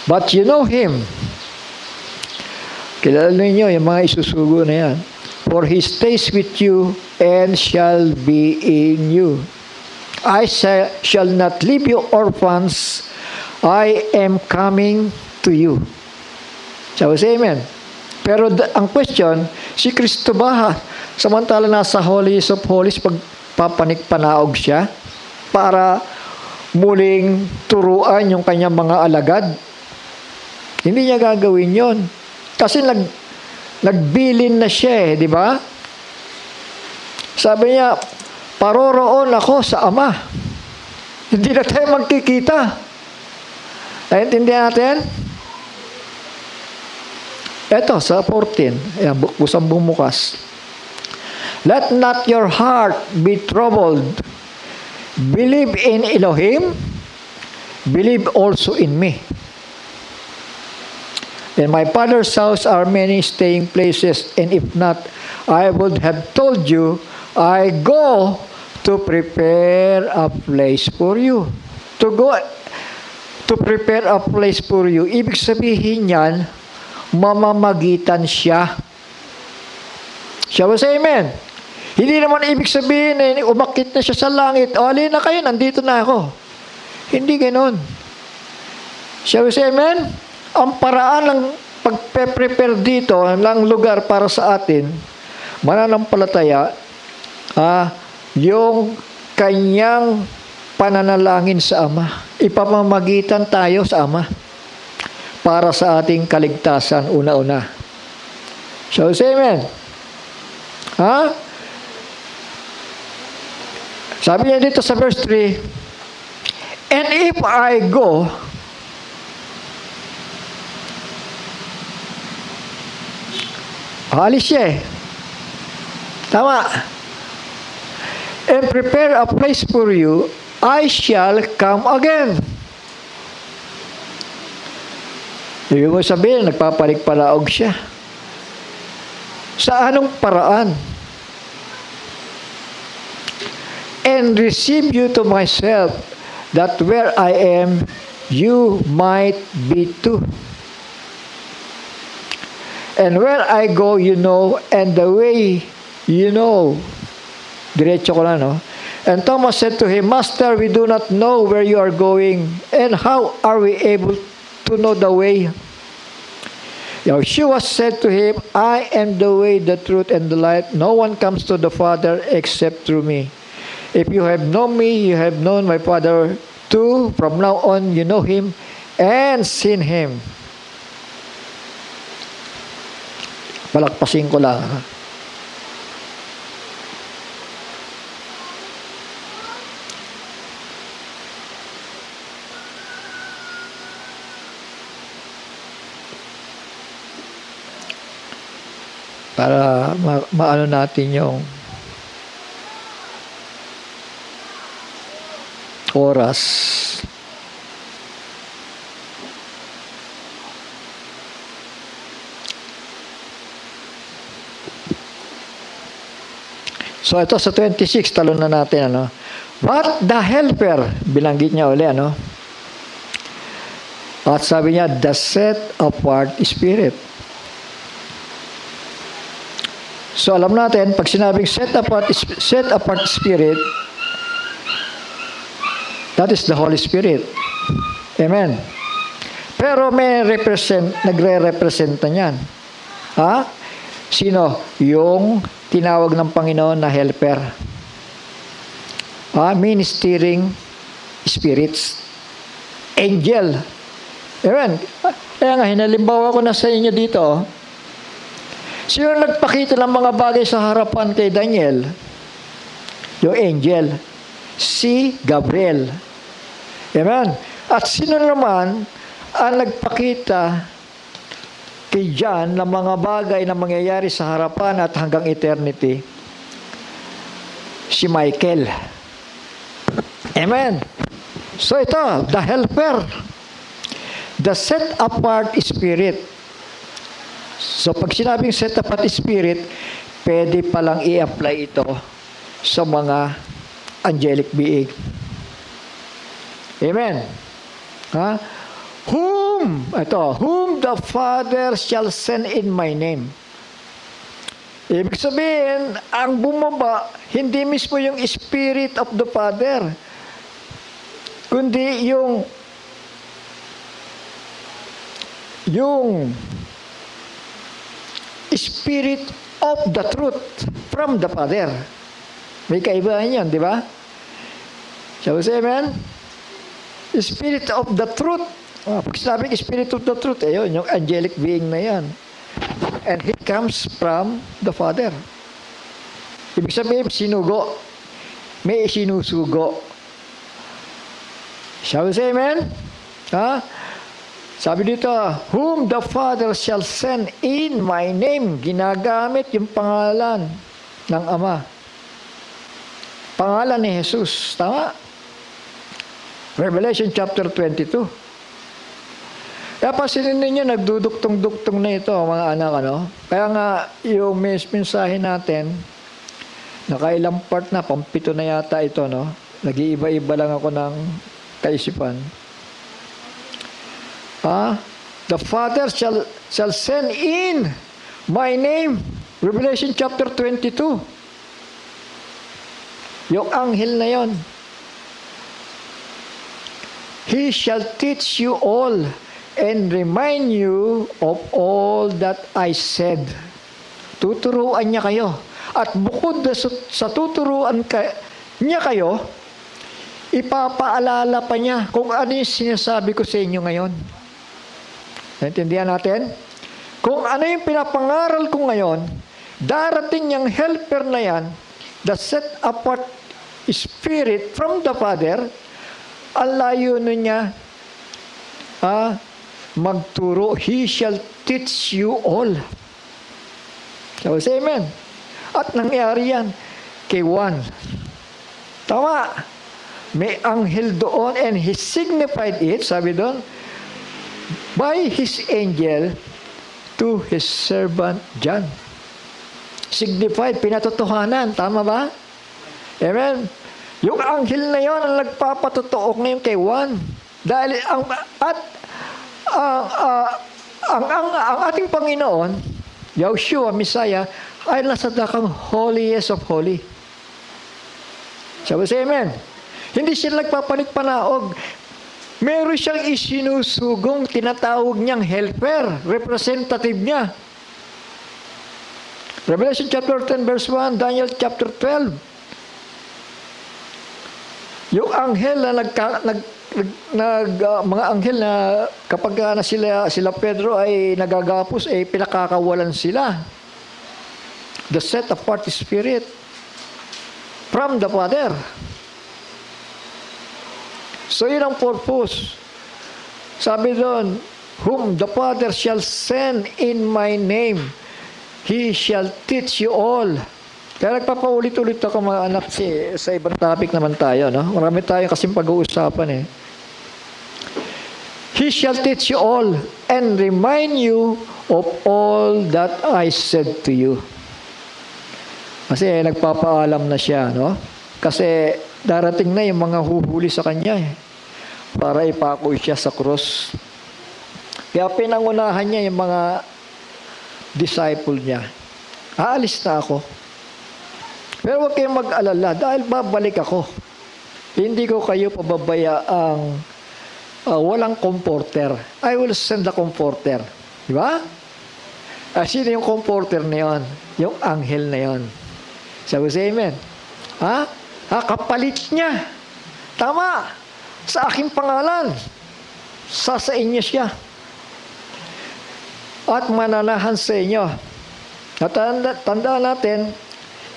But you know Him. Kilala ninyo yung mga isusugo na yan. For He stays with you and shall be in you. I shall not leave you orphans. I am coming to you. So, say amen. Pero ang question, si Kristo ba, samantala nasa Holiest of Holies, pagpapanik-panaog siya para muling turuan yung kanyang mga alagad? Hindi niya gagawin yon. Kasi nagbilin na siya di ba? Sabi niya, paroroon ako sa Ama. Hindi na tayo magkikita. Naintindihan natin? Ito, sa 14. Ayan, busang bumukas. Let not your heart be troubled. Believe in Elohim. Believe also in me. In my Father's house are many staying places, and if not, I would have told you, I go to prepare a place for you. To go to prepare a place for you. Ibig sabihin yan, mamamagitan siya. Siya ba sa amen? Hindi naman ibig sabihin umakit na siya sa langit. O, alin na kayo, nandito na ako. Hindi ganoon. Siya ba sa amen? Ang paraan ng pagpe-prepare dito, ng lugar para sa atin, mananampalataya, yung kanyang pananalangin sa Ama. Ipamamagitan tayo sa Ama para sa ating kaligtasan una-una. So, say amen. Ha? Sabi niya dito sa verse 3, and if I go, alis siya eh. Tama. And prepare a place for you, I shall come again. Ibig mo sabihin, nagpapalig-palaog siya. Sa anong paraan? And receive you to myself, that where I am, you might be too. And where I go, you know, and the way you know. Diretso ko lang, no? And Thomas said to him, Master, we do not know where you are going, and how are we able to know the way? Yeshua said to him, I am the way, the truth, and the life. No one comes to the Father except through me. If you have known me, you have known my Father too. From now on, you know him and seen him. Palakpasin ko lang. Para maano natin yung oras. So ito sa 26, talon na natin, ano? But the helper, binanggit niya uli, ano? At sabi niya, the set apart spirit. So alam natin, pag sinabing set apart spirit, that is the Holy Spirit. Amen. Pero may nagre-representa niyan. Ha? Sino? Yung tinawag ng Panginoon na helper. Ministering spirits. Angel. Amen. Kaya nga, hinalimbawa ko na sa inyo dito. Sino nagpakita ng mga bagay sa harapan kay Daniel? Yung angel. Si Gabriel. Amen. At sino naman ang nagpakita kay John ng mga bagay na mangyayari sa harapan at hanggang eternity? Si Michael. Amen. So ito, the helper. The set apart spirit. So pag sinabing set apart spirit, pwede palang i-apply ito sa mga angelic being. Amen. Ha? Whom the Father shall send in my name. Ibig sabihin, ang bumaba, hindi mismo yung Spirit of the Father, kundi yung Spirit of the truth from the Father. May kaibahan yan, di ba? Shall we say amen? Spirit of the truth. Pag sinabing Spirit of the truth, ayun, yung angelic being na yan. And He comes from the Father. Ibig sabihin, sinugo. May sinusugo. Shall we say amen? Ha? Sabi dito, whom the Father shall send in my name. Ginagamit yung pangalan ng Ama. Pangalan ni Jesus. Tama? Revelation chapter 22. Kaya pasinin ninyo, nagduduktong-duktong na ito, mga anak, ano? Kaya nga, yung mensahe natin, nakailang part na, pampito na yata ito, no? Nag-iiba-iba lang ako ng kaisipan. The Father shall send in my name. Revelation chapter 22. Yung anghel na yon. He shall teach you all and remind you of all that I said. Tuturuan niya kayo. At bukod sa tuturuan niya kayo, ipapaalala pa niya kung ano yung sinasabi ko sa inyo ngayon. Naintindihan natin? Kung ano yung pinapangaral ko ngayon, darating yung helper na yan, the set apart Spirit from the Father, ang layo nun niya, magturo, He shall teach you all. So, say amen. At nangyari yan kay Juan. Tama. May anghel doon and he signified it, sabi doon, by his angel to his servant John. Signified, pinatotohanan. Tama ba? Amen. Yung anghel na yon ang nagpapatotoo ngayon kay Juan. Dahil ang ating Panginoon, Yahshua, Messiah, ay nasa dakang holiest of holy. Sabi sa amen. Hindi siya nagpapanik-panaog. Meron siyang isinusugong tinatawag niyang helper, representative niya. Revelation chapter 10 verse 1, Daniel chapter 12. Yung anghel na mga anghel na kapag na sila Pedro ay nagagapos, ay pinakakawalan sila. The set apart Spirit from the Father. So yun ang purpose. Sabi doon, whom the Father shall send in my name, He shall teach you all. Kaya nagpapaulit-ulit ako mga anak sa ibang topic naman tayo. No? Marami tayo kasing pag-uusapan eh. He shall teach you all and remind you of all that I said to you. Kasi nagpapaalam na siya. No? Kasi darating na yung mga huhuli sa kanya eh, para ipako siya sa krus. Kaya pinangunahan niya yung mga disciple niya. Aalis na ako. Pero huwag kayong mag-alala dahil babalik ako. Hindi ko kayo pababayaang walang comforter. I will send the comforter. Di ba? Sino yung comforter na yun? Yung anghel na yun. Sabi sa amen. Kapalit niya. Tama. Sa aking pangalan. Sasain niya siya. At mananahan sa inyo. Tandaan natin,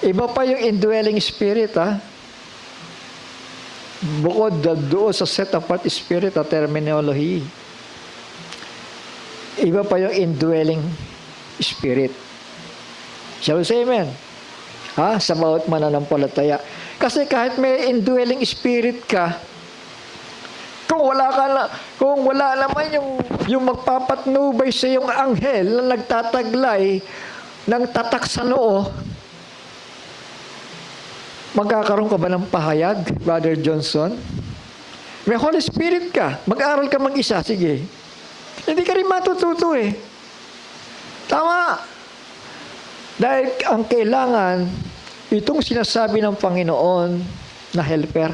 iba pa yung indwelling spirit, bukod doon sa set apart spirit at terminology. Iba pa yung indwelling spirit. Shall we say amen? Sa bawat mananampalataya. Kasi kahit may indwelling spirit ka, kung wala naman yung magpapatnubay sa yung anghel na nagtataglay ng tatak sa noo, magkakaroon ka ba ng pahayag, Brother Johnson? May Holy Spirit ka. Mag-aral ka mag-isa. Sige. Hindi ka rin matututo eh. Tama. Dahil ang kailangan, itong sinasabi ng Panginoon na helper,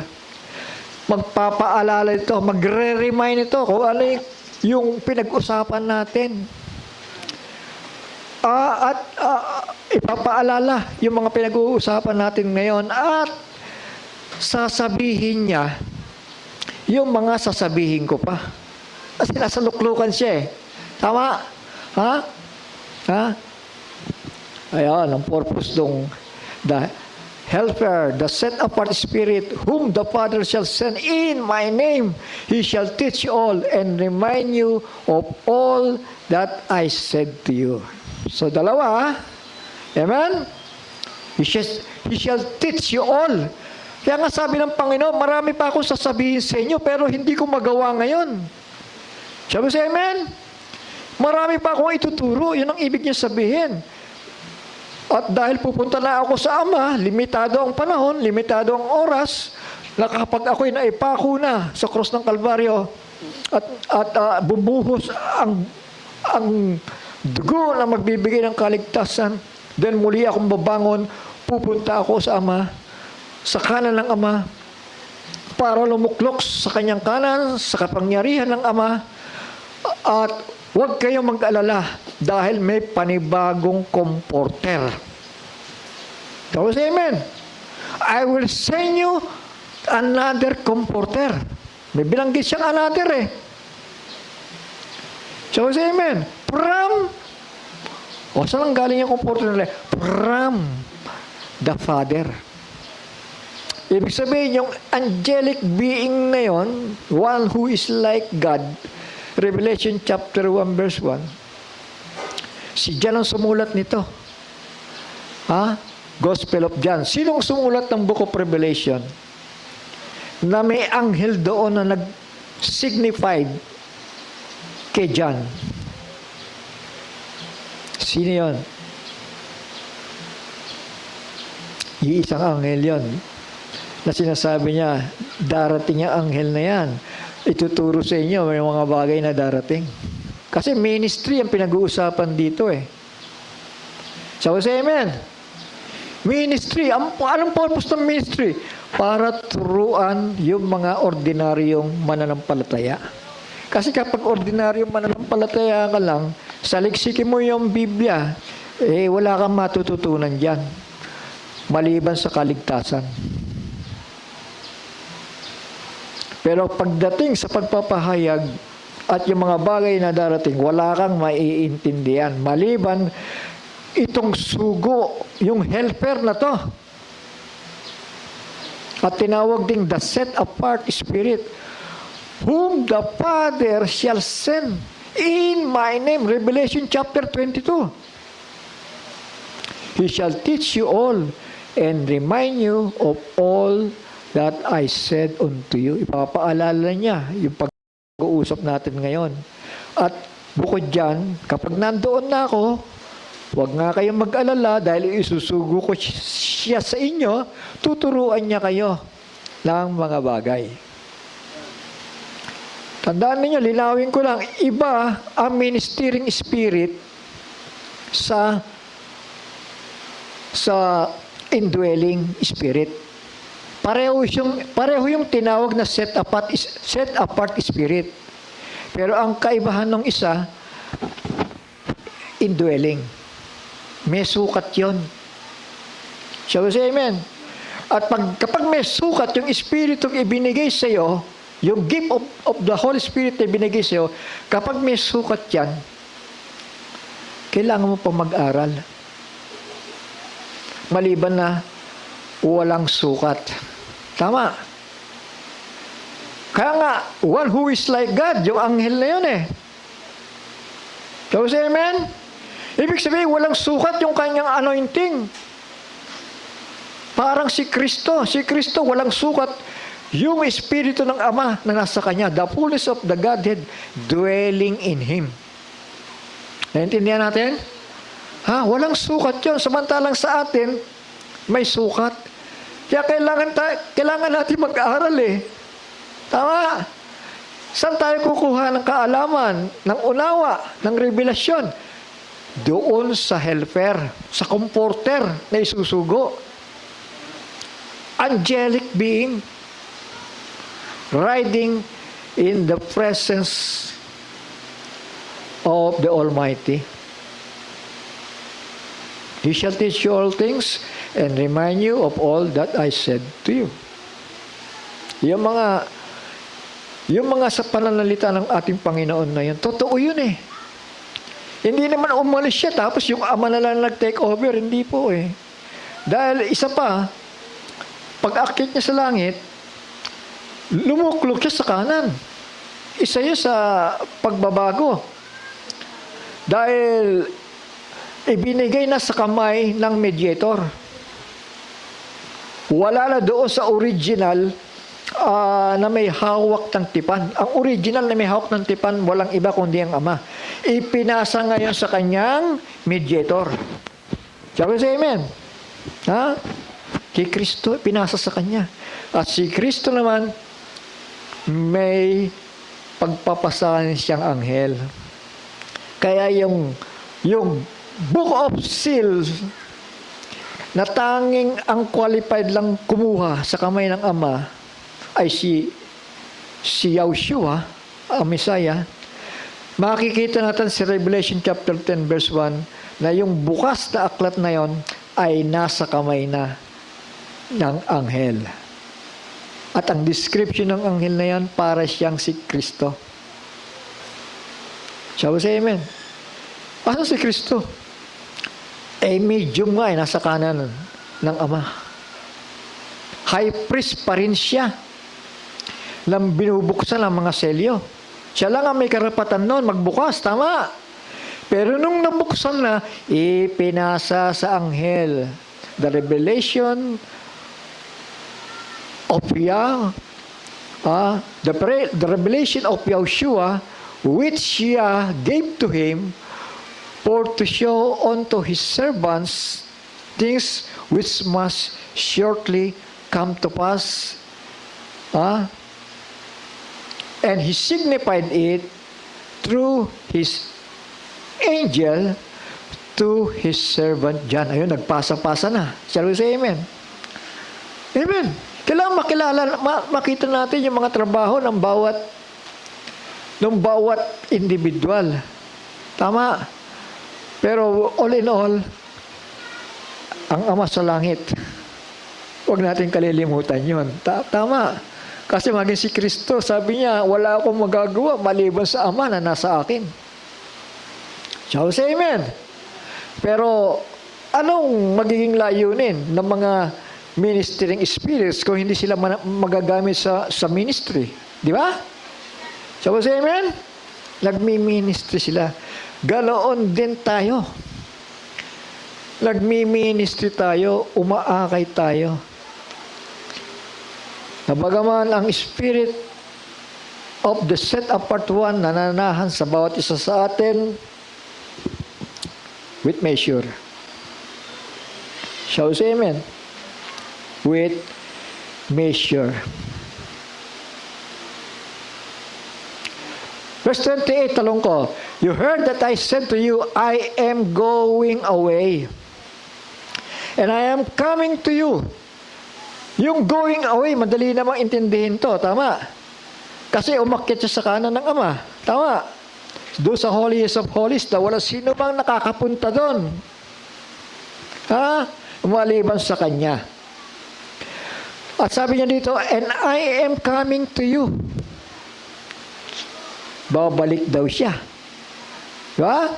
magpapaalala ito, magre-remind ito kung ano yung pinag-usapan natin. Ipapaalala yung mga pinag-uusapan natin ngayon at sasabihin niya yung mga sasabihin ko pa. Kasi nasa luklukan siya eh. Tama? Ayan, ang purpose dong the helper, the set-apart Spirit, whom the Father shall send in my name, He shall teach you all and remind you of all that I said to you. So, dalawa, amen? He shall teach you all. Kaya nga sabi ng Panginoon, marami pa akong sasabihin sa inyo, pero hindi ko magawa ngayon. Sabi sa amen? Marami pa akong ituturo, yun ang ibig niya sabihin. At dahil pupunta na ako sa Ama, limitado ang panahon, limitado ang oras, na kapag ako'y naipako na sa krus ng Kalbaryo, at bubuhos ang dugo na magbibigay ng kaligtasan, then muli akong babangon, pupunta ako sa Ama, sa kanan ng Ama, para lumuklok sa kanyang kanan, sa kapangyarihan ng Ama, at huwag kayong mag-alala dahil may panibagong comforter. Tapos, amen. I will send you another comforter. May bilanggit siyang another eh. So, amen. Saan galing yung comforter nila? From the Father. Ibig sabihin, yung angelic being na yon, one who is like God, Revelation chapter 1 verse 1, si John ang sumulat nito. Gospel of John. Sinong sumulat ng Book of Revelation? Na may anghel doon na nag-signified kay John. Sino yun? Iisang anghel yun. Na sinasabi niya, darating yung anghel na yan. Ituturo sa inyo may mga bagay na darating. Kasi ministry ang pinag-uusapan dito eh. So, say amen. Ministry. Anong purpose ng ministry? Para turuan yung mga ordinaryong mananampalataya. Kasi kapag ordinaryong mananampalataya ka lang, saliksikin mo yung Biblia, wala kang matututunan dyan. Maliban sa kaligtasan. Pero pagdating sa pagpapahayag at yung mga bagay na darating, wala kang maiintindihan. Maliban itong sugo, yung helper na to. At tinawag ding the set apart spirit, whom the Father shall send in my name. Revelation chapter 22. He shall teach you all and remind you of all that I said unto you. Ipapaalala niya yung pag-uusap natin ngayon. At bukod dyan, kapag nandoon na ako, huwag nga kayong mag-alala dahil isusugo ko siya sa inyo, tuturuan niya kayo ng mga bagay. Tandaan ninyo, linawin ko lang, iba ang ministering spirit sa indwelling spirit. Pareho yung tinawag na set apart spirit. Pero ang kaibahan ng isa, indwelling. May sukat yon. Shall we say amen? At kapag may sukat, yung Spiritong ibinigay sa iyo, yung gift of the Holy Spirit na ibinigay sa iyo, kapag may sukat yan, kailangan mo pa mag-aral. Maliban na walang sukat. Tama. Kaya nga, one who is like God, yung anghel na yun eh. Shall we say amen? Ibig sabihin, walang sukat yung kanyang anointing. Parang si Kristo. Si Kristo, walang sukat. Yung Espiritu ng Ama na nasa Kanya, the fullness of the Godhead dwelling in Him. Naintindihan natin? Walang sukat yun. Samantalang sa atin, may sukat. Kaya kailangan natin mag-aaral eh. Tama? Saan tayo kukuha ng kaalaman, ng unawa, ng revelasyon? Doon sa helper, sa comforter na isusugo. Angelic being riding in the presence of the Almighty. He shall teach you all things and remind you of all that I said to you. Yung mga sa pananalita ng ating Panginoon na yun, totoo yun eh. Hindi naman umalis siya tapos yung Ama na lang nag-take over. Hindi po eh. Dahil isa pa, pag-akit niya sa langit, lumuklok siya sa kanan. Isa yun sa pagbabago. Dahil ibinigay na sa kamay ng mediator. Wala na doon sa original na may hawak ng tipan. Ang original na may hawak ng tipan, walang iba kundi ang Ama. Ipinasa ngayon sa kanyang mediator. Sabi sa amen. Kay Kristo, pinasa sa kanya. At si Kristo naman, may pagpapasahan siyang anghel. Kaya yung Book of Seals, na tanging ang qualified lang kumuha sa kamay ng Ama, ay si Yahushua, ang Messiah. Makikita natin sa Revelation chapter 10 verse 1 na yung bukas na aklat na yon, ay nasa kamay na ng anghel. At ang description ng anghel na yan, para siyang si Kristo. Shall we say amen? Paano si Kristo? Medium nga nasa kanan ng Ama. High priest pa rin siya. Nang binubuksan ang mga selyo. Siya lang ang may karapatan noon, magbukas, tama. Pero nung nabuksan na, ipinasa sa anghel. The revelation of the revelation of Yahushua, which Yah gave to him for to show unto his servants things which must shortly come to pass. And he signified it through his angel to his servant John. Ayun, nagpasa-pasa na. Shall we say amen? Amen. Kailangan makita natin yung mga trabaho ng bawat individual. Tama. Pero all in all, ang Ama sa langit, huwag natin kalilimutan yun. Tama. Kasi maging si Kristo, sabi niya, wala akong magagawa maliban sa Ama na nasa akin. Shall we say amen? Pero, anong magiging layunin ng mga ministering spirits kung hindi sila magagamit sa ministry? Di ba? Shall we say amen? Nagmi-ministry sila. Ganoon din tayo. Nagmi-ministry tayo, umaakay tayo. Nabagaman ang spirit of the set apart one nananahan sa bawat isa sa atin with measure. Shall we say amen? With measure. Verse 28, talong ko. You heard that I said to you, I am going away. And I am coming to you. Yung going away, madali namang intindihin to. Tama. Kasi umakyat siya sa kanan ng Ama. Tama. Doon sa holiest of holies na wala sino bang nakakapunta doon. Maliban sa Kanya. At sabi niya dito, and I am coming to you. Babalik daw siya. Diba?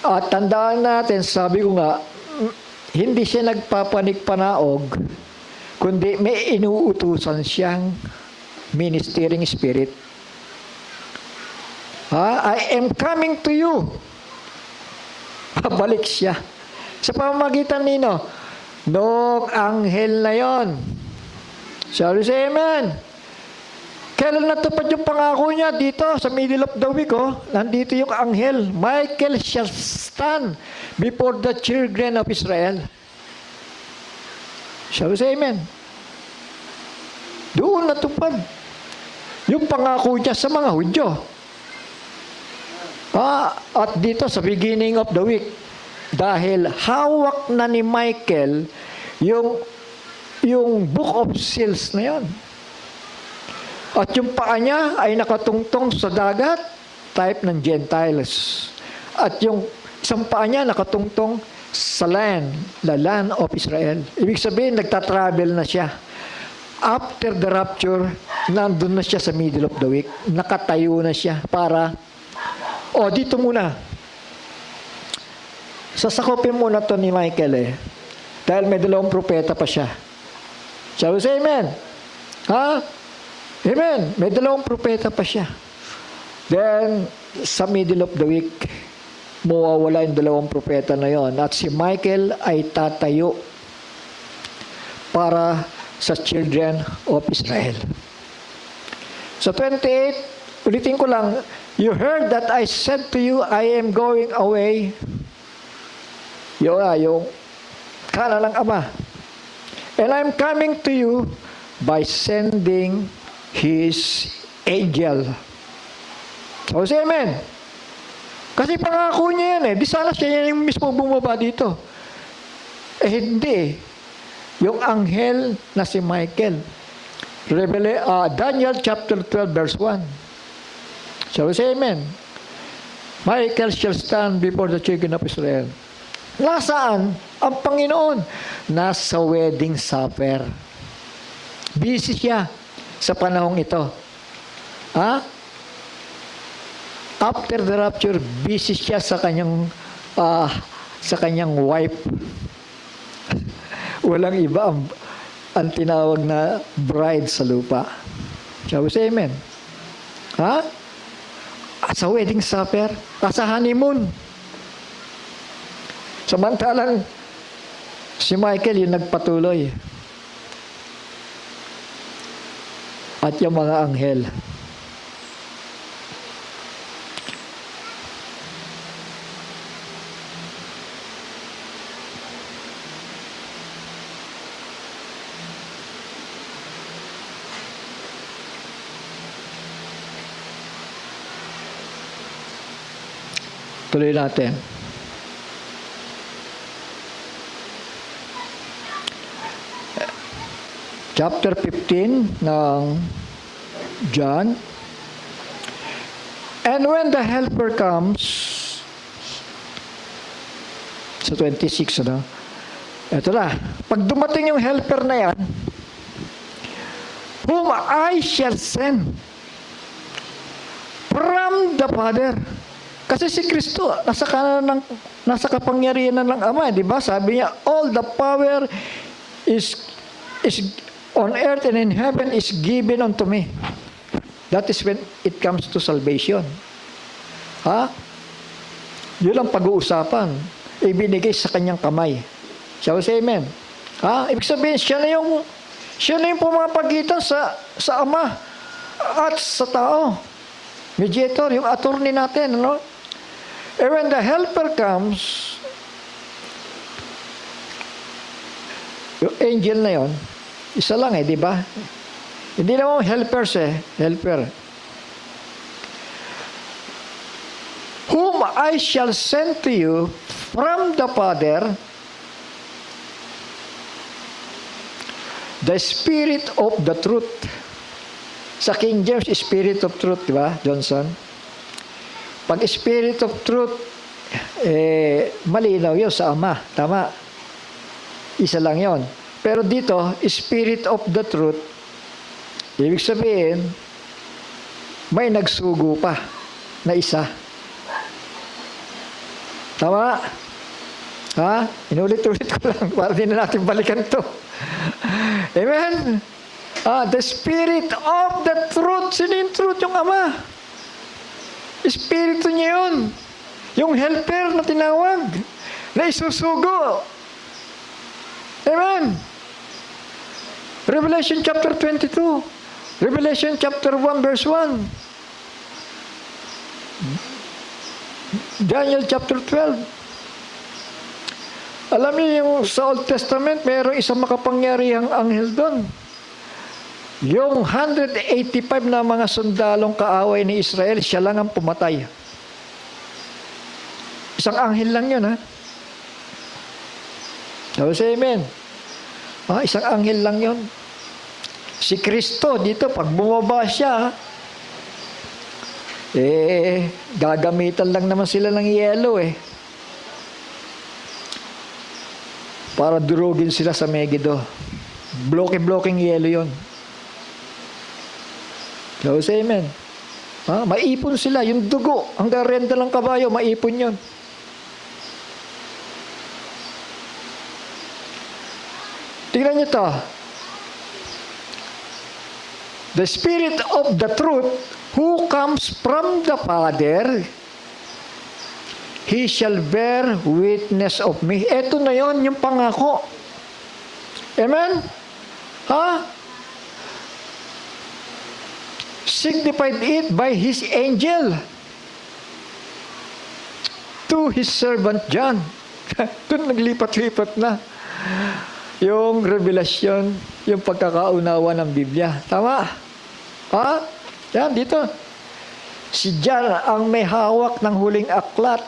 At tandaan natin, sabi ko nga, hindi siya nagpapanik-panaog, kundi may inuutusan siyang ministering spirit. I am coming to you. Babalik siya. Sa pamamagitan nino, noong anghel na yon. Shall we say amen? Kailan natupad yung pangako niya dito sa middle of the week? Nandito yung anghel. Michael shall stand before the children of Israel. Shall we say amen? Doon natupad yung pangako niya sa mga Hudyo. At dito sa beginning of the week, dahil hawak na ni Michael yung book of seals na yan. At yung paa niya ay nakatungtong sa dagat, type ng Gentiles. At yung isang paa niya nakatungtong sa land, the land of Israel. Ibig sabihin, nagtatravel na siya. After the rapture, nandun na siya sa middle of the week. Nakatayo na siya para, dito muna. Sasakopin muna to ni Michael dahil may 2 propeta pa siya. Shall we say amen? Amen. May 2 propeta pa siya. Then, sa middle of the week, mawawala yung 2 propeta na yon. At si Michael ay tatayo para sa children of Israel. So 28, ulitin ko lang, you heard that I said to you, I am going away. Yung kanan ng Ama. And I'm coming to you by sending His angel. So, say amen. Kasi pangako niya yan Di sana siya yung mismo bumaba dito. Hindi. Yung anghel na si Michael. Daniel chapter 12 verse 1. So, say amen. Michael shall stand before the children of Israel. Nasaan ang Panginoon? Nasa wedding supper. Busy siya sa panahong ito. Ha? After the rapture, busy siya sa kanyang wife. Walang iba ang tinawag na bride sa lupa. Shall we say amen? Ha? At sa wedding supper, sa honeymoon. Samantalang si Michael yung nagpatuloy. At yung mga anghel. Tuloy natin. Chapter 15 ng John. And when the Helper comes, sa 26, ano? Ito na. Pag dumating yung Helper na yan, whom I shall send from the Father. Kasi si Kristo, nasa kapangyarihan ng Ama, di ba? Sabi niya, all the power is on earth and in heaven is given unto me. That is when it comes to salvation. Ha? Yun ang pag-uusapan. Ibinigay sa kanyang kamay. Shall we say amen? Ha? Ibig sabihin, siya na yung pumapagitan sa Ama at sa tao. Mediator, yung attorney natin, ano? And when the Helper comes, yung angel na yon, isa lang di ba? Hindi naman helpers helper. Whom I shall send to you from the Father, the Spirit of the truth. Sa King James, Spirit of truth, di ba, Johnson? Pag Spirit of truth, malinaw yun sa Ama. Tama. Isa lang yon. Pero dito, Spirit of the truth, ibig sabihin, may nagsugo pa na isa. Tama? Ha? Inulit-ulit ko lang para din na natin balikan to. Amen? The Spirit of the truth. Sino yung truth? Yung Ama. Espiritu niya yun. Yung helper na tinawag. Na isusugo. Amen. Revelation chapter 22. Revelation chapter 1 verse 1. Daniel chapter 12. Alam niyo yung sa Old Testament, mayroong isang makapangyarihang anghel doon. Yung 185 na mga sundalong kaaway ni Israel, siya lang ang pumatay. Isang anghel lang yun, ha? So, say amen. Isang anghel lang yun. Si Kristo, dito, pag bumaba siya, gagamitan lang naman sila ng yelo, para durugin sila sa Megiddo. Bloke-blokeng yelo yun. So, say amen. Maipon sila. Yung dugo, ang garenda ng kabayo, maipon yun. Tingnan niyo to. The Spirit of the truth, who comes from the Father, He shall bear witness of me. Ito na yon, yung pangako. Amen? Signified it by His angel to His servant John. Doon naglipat-lipat na yung revelasyon, yung pagkakaunawa ng Biblia. Tama? Yan, dito. Si John ang may hawak ng huling aklat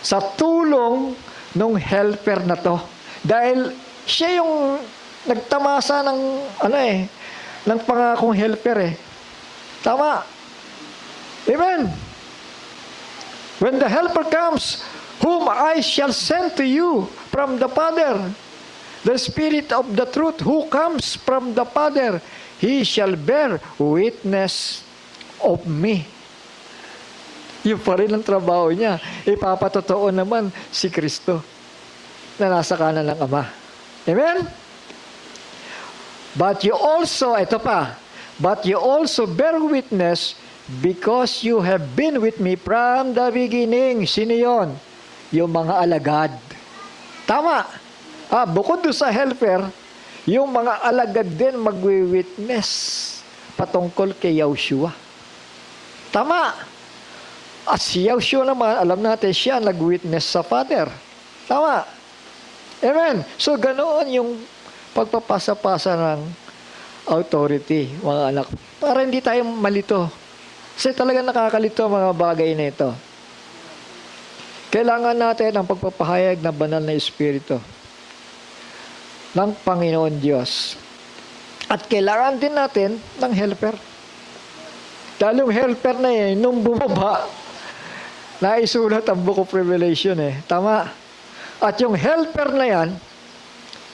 sa tulong ng helper na to. Dahil siya yung nagtamasa ng ng pangakong helper Tama. Amen. When the helper comes, whom I shall send to you from the Father. The Spirit of the truth who comes from the Father, He shall bear witness of me. Yung pa rin ang trabaho niya. Ipapatotoo naman si Kristo na nasa kanan ng Ama. Amen? But you also, ito pa, but you also bear witness because you have been with me from the beginning. Sino yun? Yung mga alagad. Tama. Bukod doon sa helper, yung mga alagad din magwi-witness patungkol kay Yahushua. Tama. At si Yahushua naman, alam natin, siya nag-witness sa Father. Tama. Amen. So, ganoon yung pagpapasa-pasa ng authority, mga anak. Para hindi tayo malito. Kasi talaga nakakalito ang mga bagay na ito. Kailangan natin ang pagpapahayag ng banal na Espiritu ng Panginoon Diyos. At kailangan din natin ng helper. Dahil yung helper na yan, nung bumaba, naisulat ang Book of Revelation Tama. At yung helper na yan,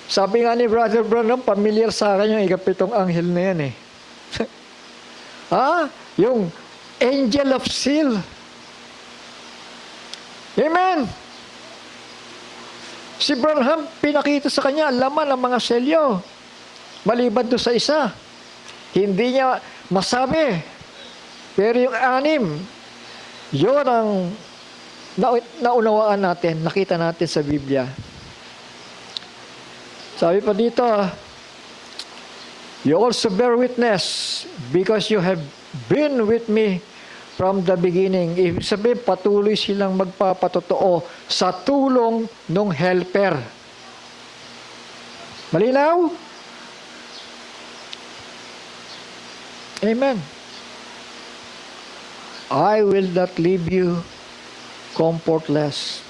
sabi nga ni Brother Branham, familiar sa akin yung ikapitong anghel na yan Yung angel of seal. Amen. Si Branham, pinakita sa kanya ang laman ng mga selyo. Maliban doon sa isa. Hindi niya masabi. Pero yung 6, yun ang naunawaan natin, nakita natin sa Biblia. Sabi pa dito, you also bear witness because you have been with me from the beginning. Ibig sabihin, patuloy silang magpapatotoo sa tulong ng helper. Malinaw? Amen. I will not leave you comfortless.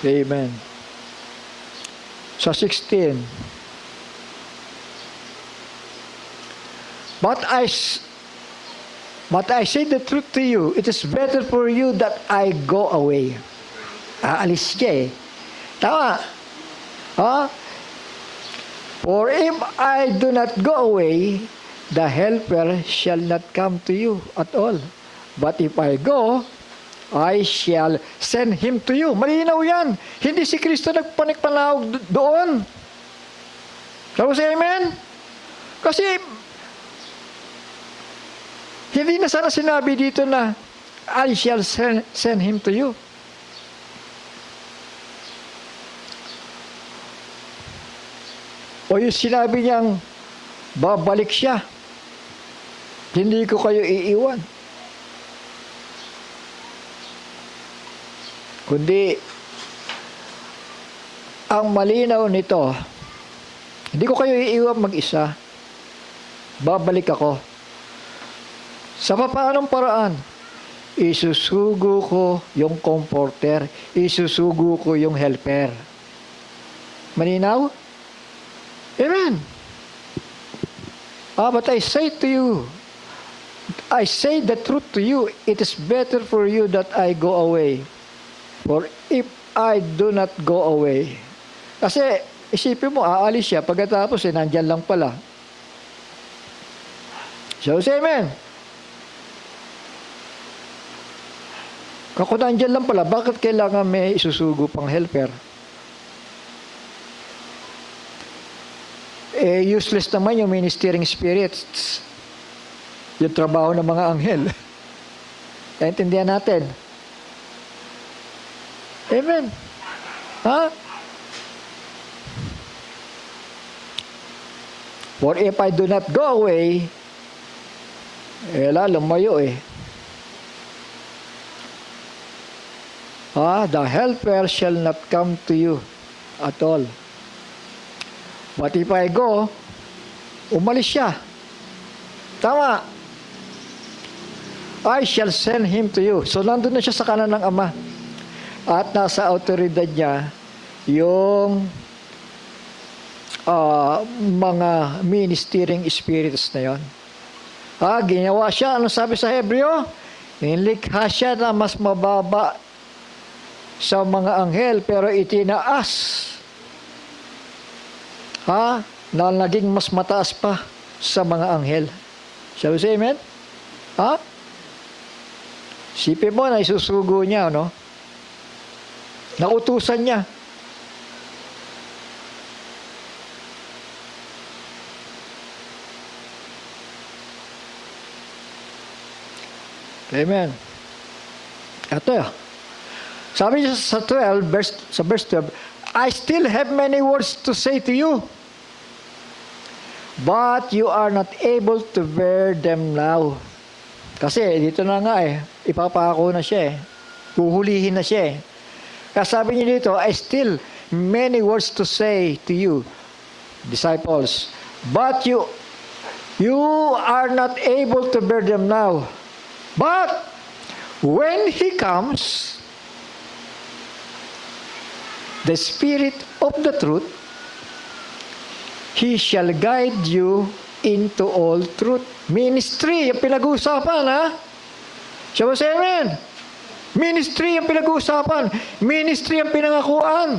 Amen. Sa 16. But I say the truth to you, it is better for you that I go away. Aalis siya Tama. For if I do not go away, the helper shall not come to you at all. But if I go, I shall send him to you. Malinaw yan. Hindi si Kristo nagpanikpanawag doon. Tapos amen? Kasi, hindi na sana sinabi dito na, I shall send him to you. O yung sinabi niyang, babalik siya. Hindi ko kayo iiwan. Kundi, ang malinaw nito, hindi ko kayo iiwan mag-isa. Babalik ako. Sa paanong paraan? Isusugo ko yung comforter. Isusugo ko yung helper. Malinaw? Amen. But I say to you, I say the truth to you, it is better for you that I go away. For if I do not go away. Kasi, isipin mo, aalis siya, pagkatapos nandyan lang pala. So, say amen. Kung nandyan lang pala, bakit kailangan may isusugo pang helper? Useless naman yung ministering spirits. Yung trabaho ng mga anghel. Naintindihan natin. Amen. For if I do not go away, lumayo the helper shall not come to you at all. But if I go, umalis siya. Tama. I shall send him to you. So, nandun na siya sa kanan ng Ama. At nasa autoridad niya yung mga ministering spirits na yon. Ginawa siya, ano sabi sa Hebreo? Nilikha siya na mas mababa sa mga anghel, pero itinaas. Na naging mas mataas pa sa mga anghel. Shall we say amen? Sipin mo na isusugo niya, no? Nautusan niya. Amen. Ito, sabi niya sa verse 12, I still have many words to say to you, but you are not able to bear them now. Kasi dito na nga ipapako na siya huhulihin na siya Kaya sabi niya dito, I still many words to say to you, disciples, but you are not able to bear them now. But when He comes, the Spirit of the truth, He shall guide you into all truth. Ministry, yung pinag-uusapan, Shall we say amen? Ministry ang pinag-uusapan. Ministry ang pinangakuan.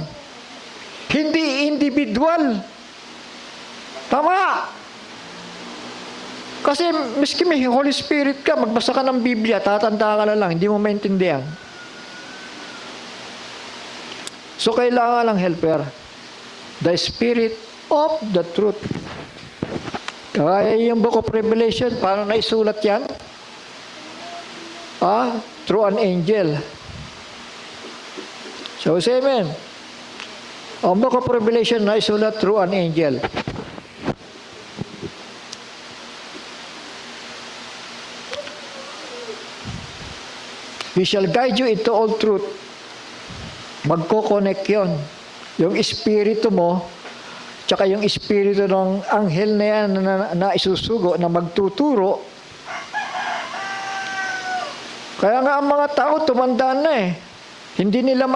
Hindi individual. Tama. Kasi miski may Holy Spirit ka, magbasa ka ng Biblia, tatanda ka na lang, hindi mo maintindihan. So kailangan ng helper. The Spirit of the truth. Kaya yung Book of Revelation, paano naisulat yan? Through an angel. So say amen. Ang Book of Revelation naisulat through an angel. He shall guide you into all truth. Magko-connect yun. Yung espiritu mo, tsaka yung espiritu ng anghel na yan na isusugo, na magtuturo. Kaya nga ang mga tao tumanda na Hindi nila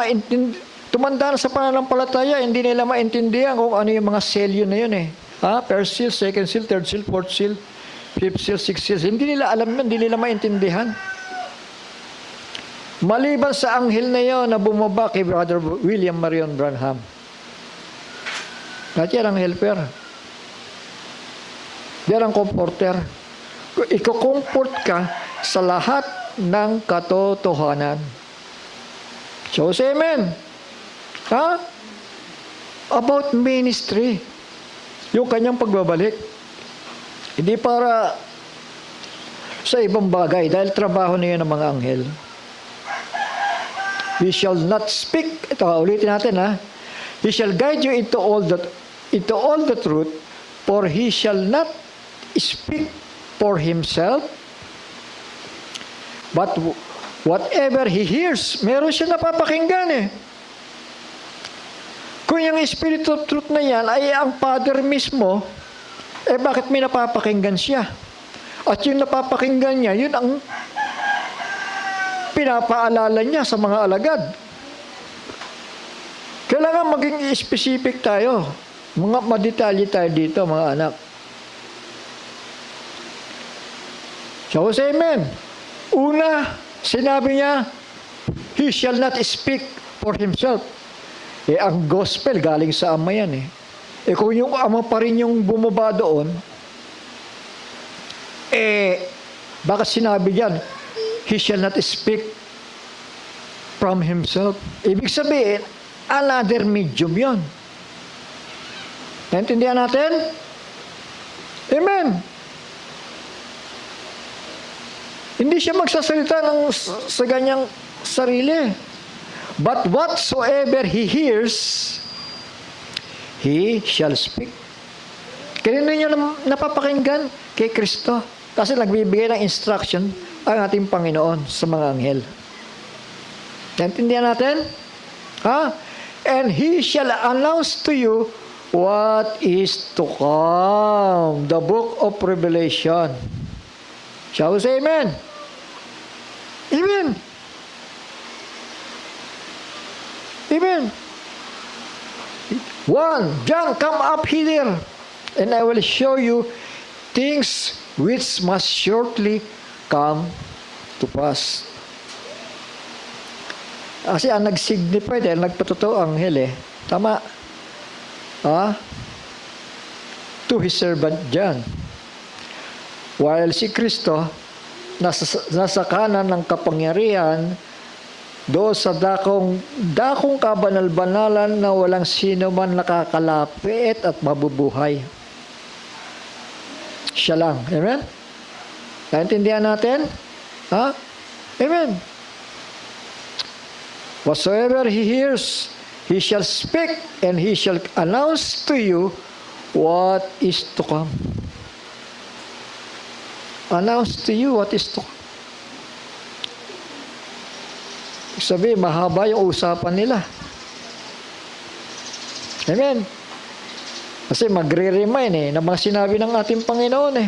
tumanda na sa pananampalataya, hindi nila maintindihan kung ano yung mga selyo na yun First seal, second seal, third seal, fourth seal, fifth seal, sixth seal. Hindi nila alam yun, hindi nila maintindihan. Maliban sa anghel na yun na bumaba kay Brother William Marion Branham. At yan ang helper. Yan ang comforter. Iko-comfort ka sa lahat ng katotohanan. So, say amen. About ministry. Yung kanyang pagbabalik. Hindi para sa ibang bagay dahil trabaho na yun ng mga anghel. We shall not speak. Ito, ulitin natin He shall guide you into all the truth, for He shall not speak for Himself, but whatever He hears, meron siya napapakinggan Kung yung Spirit of Truth na yan ay ang Father mismo, bakit may napapakinggan siya? At yung napapakinggan niya, yun ang pinapaalala niya sa mga alagad. Kailangan maging specific tayo. Mga madetalye tayo dito, mga anak. So, say amen. Una, sinabi niya, He shall not speak for Himself. Ang gospel galing sa Ama yan kung yung Ama pa rin yung bumaba doon, bakit sinabi diyan, He shall not speak from Himself? Ibig sabihin, another medium yon. Naintindihan natin? Amen. Hindi siya magsasalita sa ganyang sarili. But whatsoever He hears, He shall speak. Kanino niya napapakinggan? Kay Kristo. Kasi nagbibigay ng instruction ang ating Panginoon sa mga anghel. Naintindihan natin? And He shall announce to you what is to come. The book of Revelation. Shall we say amen? Amen. Amen. John, come up here, and I will show you things which must shortly come to pass. Kasi ang nag-signify dahil nagpatotoo ang anghel Tama? To his servant John. While si Kristo nasa kanan ng kapangyarihan doon sa dakong kabanal-banalan na walang sino man nakakalapit at mabubuhay. Siya lang. Amen? Naintindihan natin? Amen. Whatsoever he hears, he shall speak, and he shall announce to you what is to come. Announce to you what is to come. Sabi, mahaba yung usapan nila. Amen. Kasi magre-remind ng mga sinabi ng ating Panginoon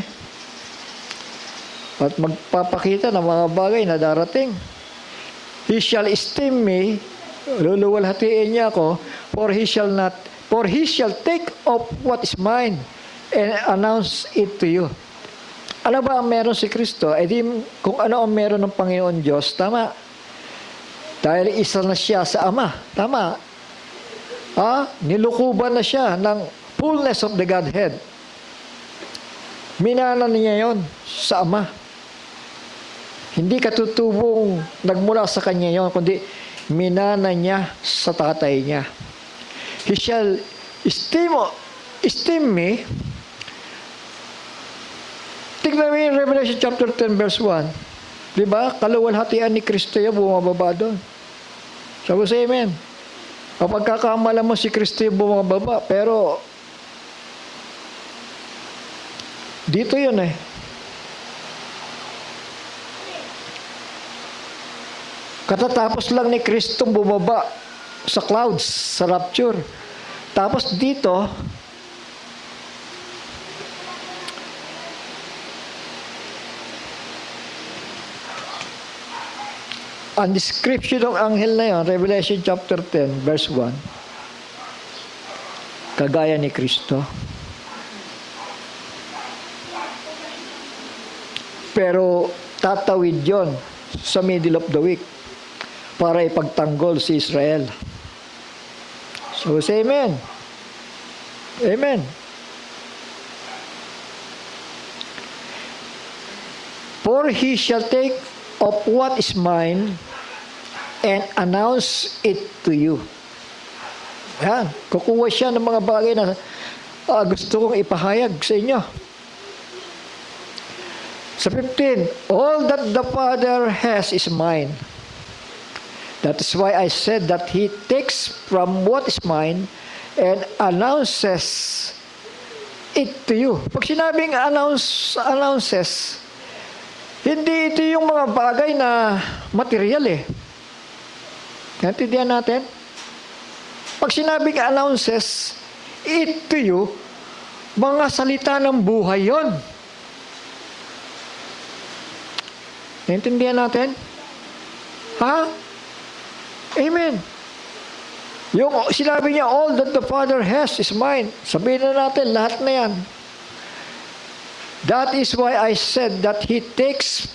At magpapakita ng mga bagay na darating. He shall esteem me, luluwalhatiin niya ako, for he shall take of what is mine and announce it to you. Ano ba ang meron si Kristo? Kung ano ang meron ng Panginoon Diyos, tama. Dahil isa na siya sa Ama. Tama. Nilukuban na siya ng fullness of the Godhead. Minana niya yon sa Ama. Hindi katutubong nagmula sa Kanya yon, kundi minana niya sa tatay niya. He shall esteem me. Tignan mo yung Revelation chapter 10 verse 1. Diba? Kaluwalhatian ni Kristo yung bumababa doon. Sabi sa amen. Ang pagkakamala mo si Kristo yung bumababa. Pero, dito yun Katatapos lang ni Kristo bumaba sa clouds, sa rapture. Tapos dito, ang description ng anghel na yun, Revelation chapter 10, verse 1, kagaya ni Kristo. Pero tatawid yon sa middle of the week para ipagtanggol si Israel. So say amen. Amen. For he shall take of what is mine and announce it to you. Yan. Kukuha siya ng mga bagay na gusto kong ipahayag sa inyo. Sa 15, all that the Father has is mine. That is why I said that he takes from what is mine and announces it to you. Pag sinabing announces, hindi ito yung mga bagay na material Naintindihan natin? Pag sinabing announces it to you, mga salita ng buhay yon. Naintindihan natin? Amen. Yung sinabi niya, all that the Father has is mine. Sabihin na natin, lahat na yan. That is why I said that he takes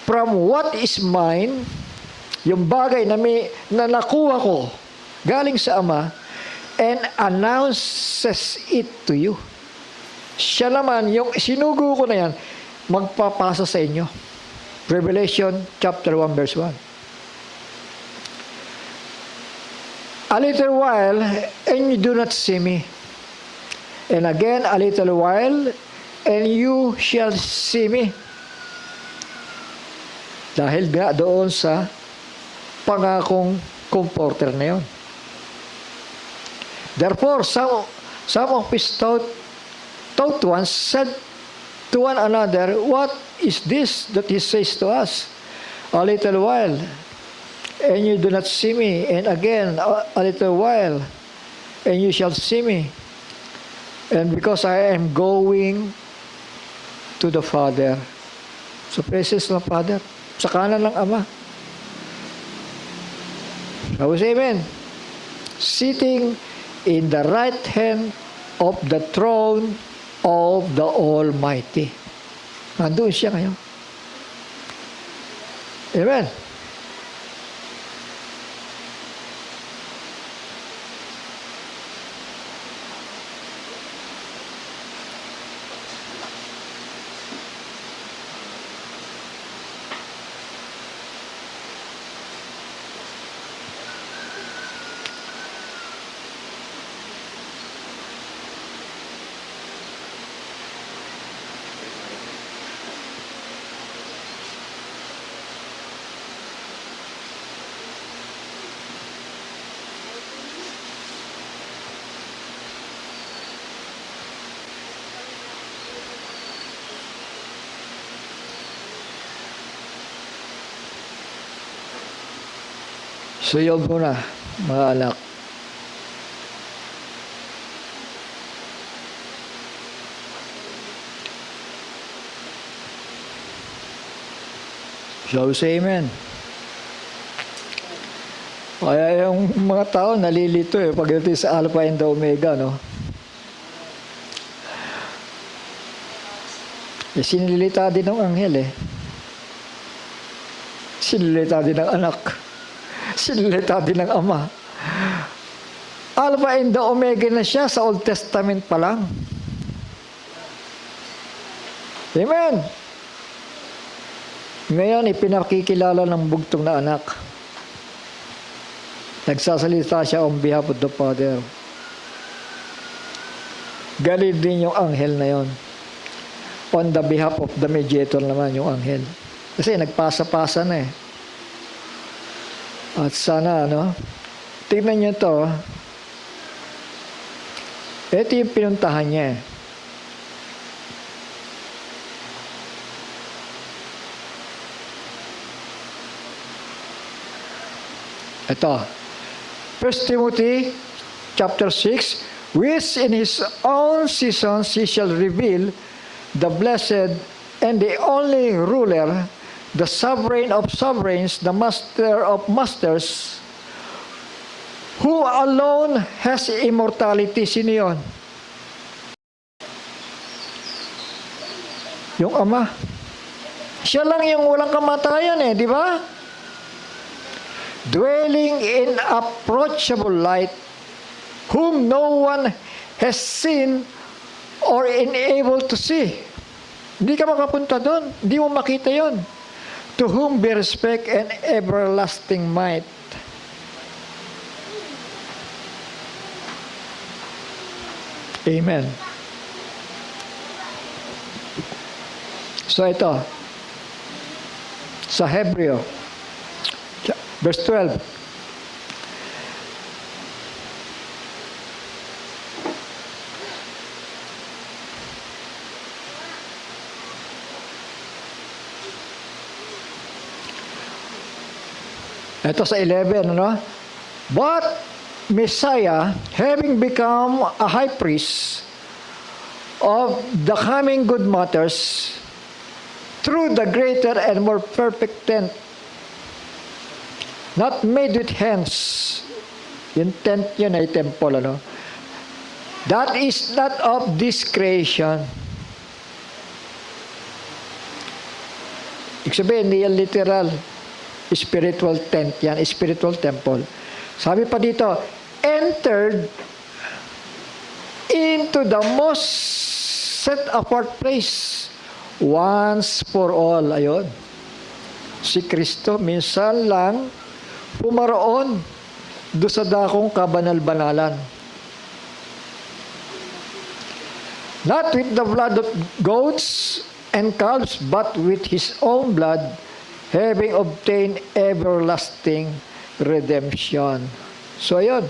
from what is mine, yung bagay na nakuha ko galing sa Ama, and announces it to you. Siya naman, yung sinugo ko na yan, magpapasa sa inyo. Revelation chapter 1 verse 1. A little while, and you do not see me. And again, a little while, and you shall see me. Dahil nga doon sa pangakong comforter na yun. Therefore, some of his taught ones said to one another, what is this that he says to us? A little while, and you do not see me. And again, a little while, and you shall see me. And because I am going to the Father. Sa presence ng Father. Sa kanan ng Ama. So, amen. Sitting in the right hand of the throne of the Almighty. Andun siya ngayon. Amen. Suyog muna, mga anak. Shall we say amen? Kaya yung mga tao nalilito pagdating sa Alpha and Omega, no? Sinilita din ng anghel Sinilita din ng anak. Sinilita din ng Ama. Alpha and Omega na siya sa Old Testament pa lang. Amen. Ngayon, ipinakikilala ng bugtong na anak. Nagsasalita siya on behalf of the Father. Galing din yung anghel na yon. On the behalf of the mediator naman yung anghel. Kasi nagpasa-pasa na At sana, tignan nyo to. Ito yung pinuntahan niya Ito. 1 Timothy chapter 6, which in his own season he shall reveal the blessed and the only ruler, the sovereign of sovereigns, the master of masters, who alone has immortality. Sino yun? Yung Ama. Siya lang yung walang kamatayan di ba? Dwelling in approachable light, whom no one has seen or enabled to see. Hindi ka makapunta doon. Hindi mo makita yon. To whom be respect and everlasting might. Amen. So ito, sa Hebreo, verse 12. Ito sa 11, But Messiah, having become a high priest of the coming good matters, through the greater and more perfect tent, not made with hands. Yung tent yun ay temple, That is not of this creation. Ibig sabihin, hindi yan literal. Spiritual tent yan, spiritual temple. Sabi pa dito, entered into the most set apart place once for all. Ayun. Si Kristo minsan lang pumaroon do sa dakong kabanal-banalan. Not with the blood of goats and calves, but with his own blood, having obtained everlasting redemption. So, ayun.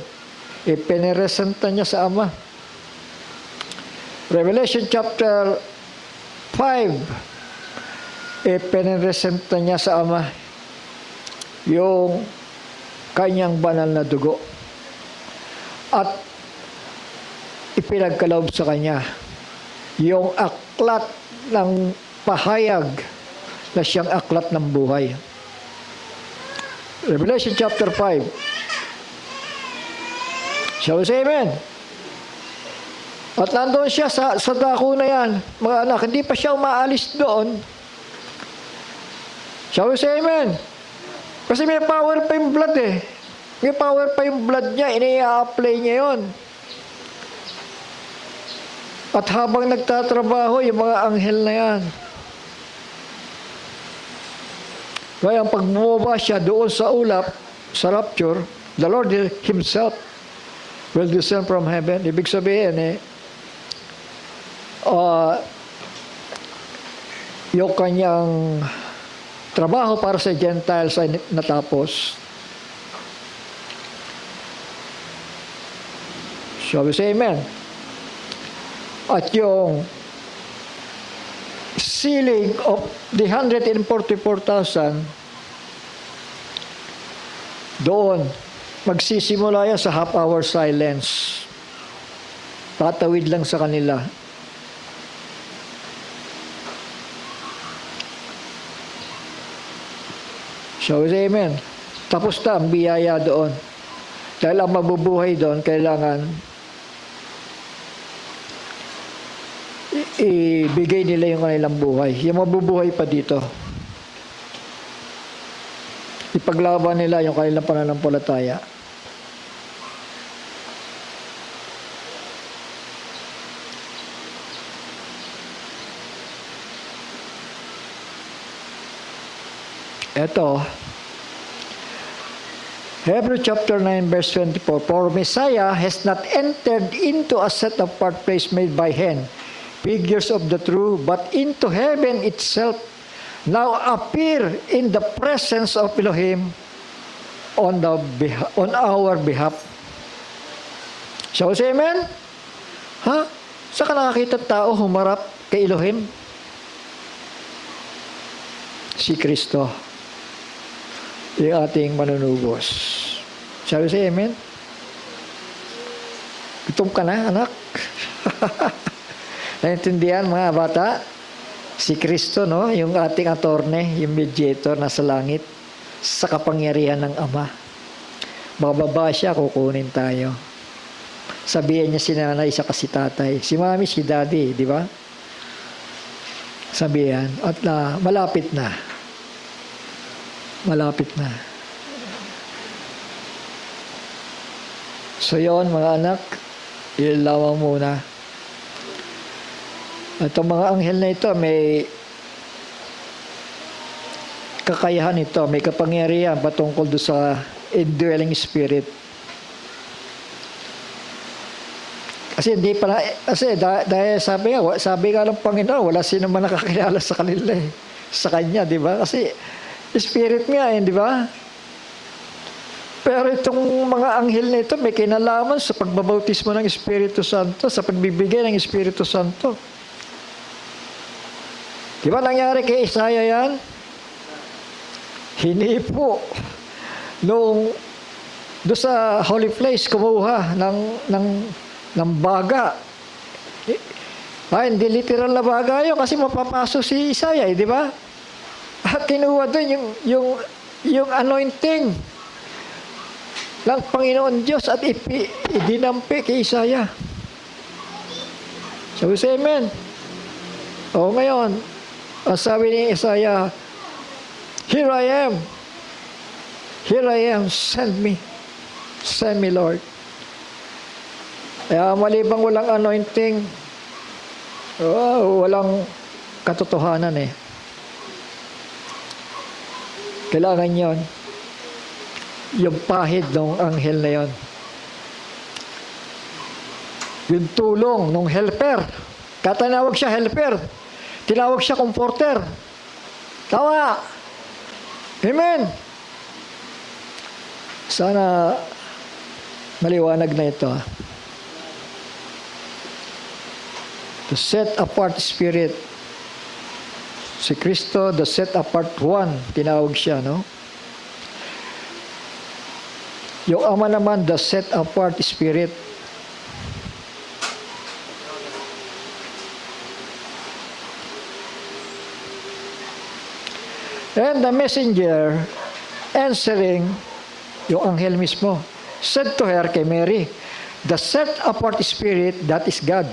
Ipiniresenta niya sa Ama. Revelation chapter 5. Ipiniresenta niya sa Ama yung kanyang banal na dugo. At ipinagkaloob sa kanya yung aklat ng pahayag na siyang aklat ng buhay. Revelation chapter 5. Shall we say amen? At nandoon siya sa dako na yan. Mga anak, hindi pa siya umaalis doon. Shall we say amen? Kasi may power pa yung blood eh. May power pa yung blood niya. Ini-apply niya yon. At habang nagtatrabaho, yung mga anghel na yan. Kaya pag bumaba siya doon sa ulap, sa rapture, the Lord Himself will descend from heaven. Ibig sabihin yung kanyang trabaho para sa Gentiles ay natapos. Shall we say amen? At yung sealing of the 144,000 doon, magsisimula yan sa half-hour silence. Tatawid lang sa kanila. Shall we say amen? Tapos na ang biyaya doon. Dahil ang mabubuhay doon, kailangan ibigay nila yung kanilang buhay. Yung mabubuhay pa dito. Ipaglaban nila yung kanilang pananampalataya. Ito, Hebrews chapter 9 verse 24, for Messiah has not entered into a set apart place made by hand, figures of the true, but into heaven itself, now appear in the presence of Elohim on our behalf. Shall we say amen? Ha? Saan ka nakakita tao humarap kay Elohim? Si Kristo, yung ating manunubos. Shall we say amen? Gutom ka na, anak? Naintindihan mga bata? Si Kristo, no? Yung ating attorney, yung mediator nasa langit, sa kapangyarihan ng Ama. Bababa siya, kukunin tayo. Sabihin niya si nanay, siya kasi tatay. Si mami, si daddy, di ba? Sabihan. At malapit na. Malapit na. So yon mga anak, ilawan muna. At ang mga anghel na ito, may kakayahan ito, may kapangyarihan patungkol doon sa indwelling spirit. Kasi hindi pala, kasi dahil sabi nga ng Panginoon, wala sino man nakakilala sa kanila sa Kanya, di ba? Kasi spirit nga di ba? Pero itong mga anghel na ito, may kinalaman sa pagbabautismo ng Espiritu Santo, sa pagbibigay ng Espiritu Santo. Di ba nangyari kay Isaiah yan? Hinipo. Doon sa holy place, kumuha ng baga. Hindi literal na baga yun kasi mapapasok si Isaiah, di ba? At kinuha doon yung anointing ng Panginoon Diyos at idinampi kay Isaiah. So we say amen. O ngayon, ang sabi ni Isaiah, here I am, send me, Lord. Kaya malibang walang anointing, walang katotohanan Kailangan yon, yung pahid ng anghel na yon, yung tulong ng helper. Katanawag siya helper, tinawag siya comforter. Tama. Amen. Sana maliwanag na ito. The set apart spirit. Si Kristo, the set apart one, tinawag siya, no? Yung Ama naman, the set apart spirit. And the messenger answering, yung anghel mismo, said to her, kay Mary, the set-apart Spirit, that is God,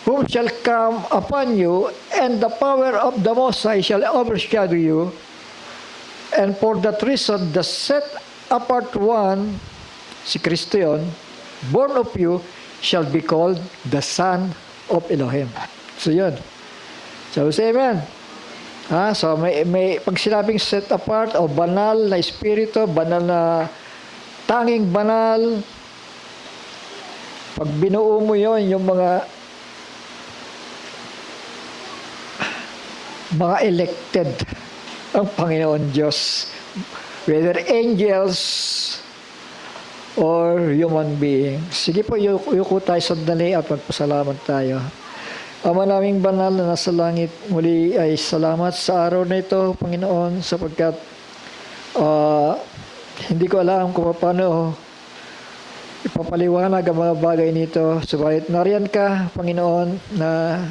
whom shall come upon you, and the power of the Most High shall overshadow you. And for that reason, the set-apart one, si Kristo yun, born of you, shall be called the Son of Elohim. So yun. So say amen. So may pag sinabing set apart o banal na espiritu, banal na tanging banal, pag binuo mo yon yung mga elected ang Panginoon Diyos, whether angels or human beings. Sige po, yuko tayo sandali at magpasalamat tayo. Ama naming banal na nasa langit, muli ay salamat sa araw na ito, Panginoon, sapagkat hindi ko alam kung paano ipapaliwanag ang mga bagay nito. Subalit nariyan ka, Panginoon, na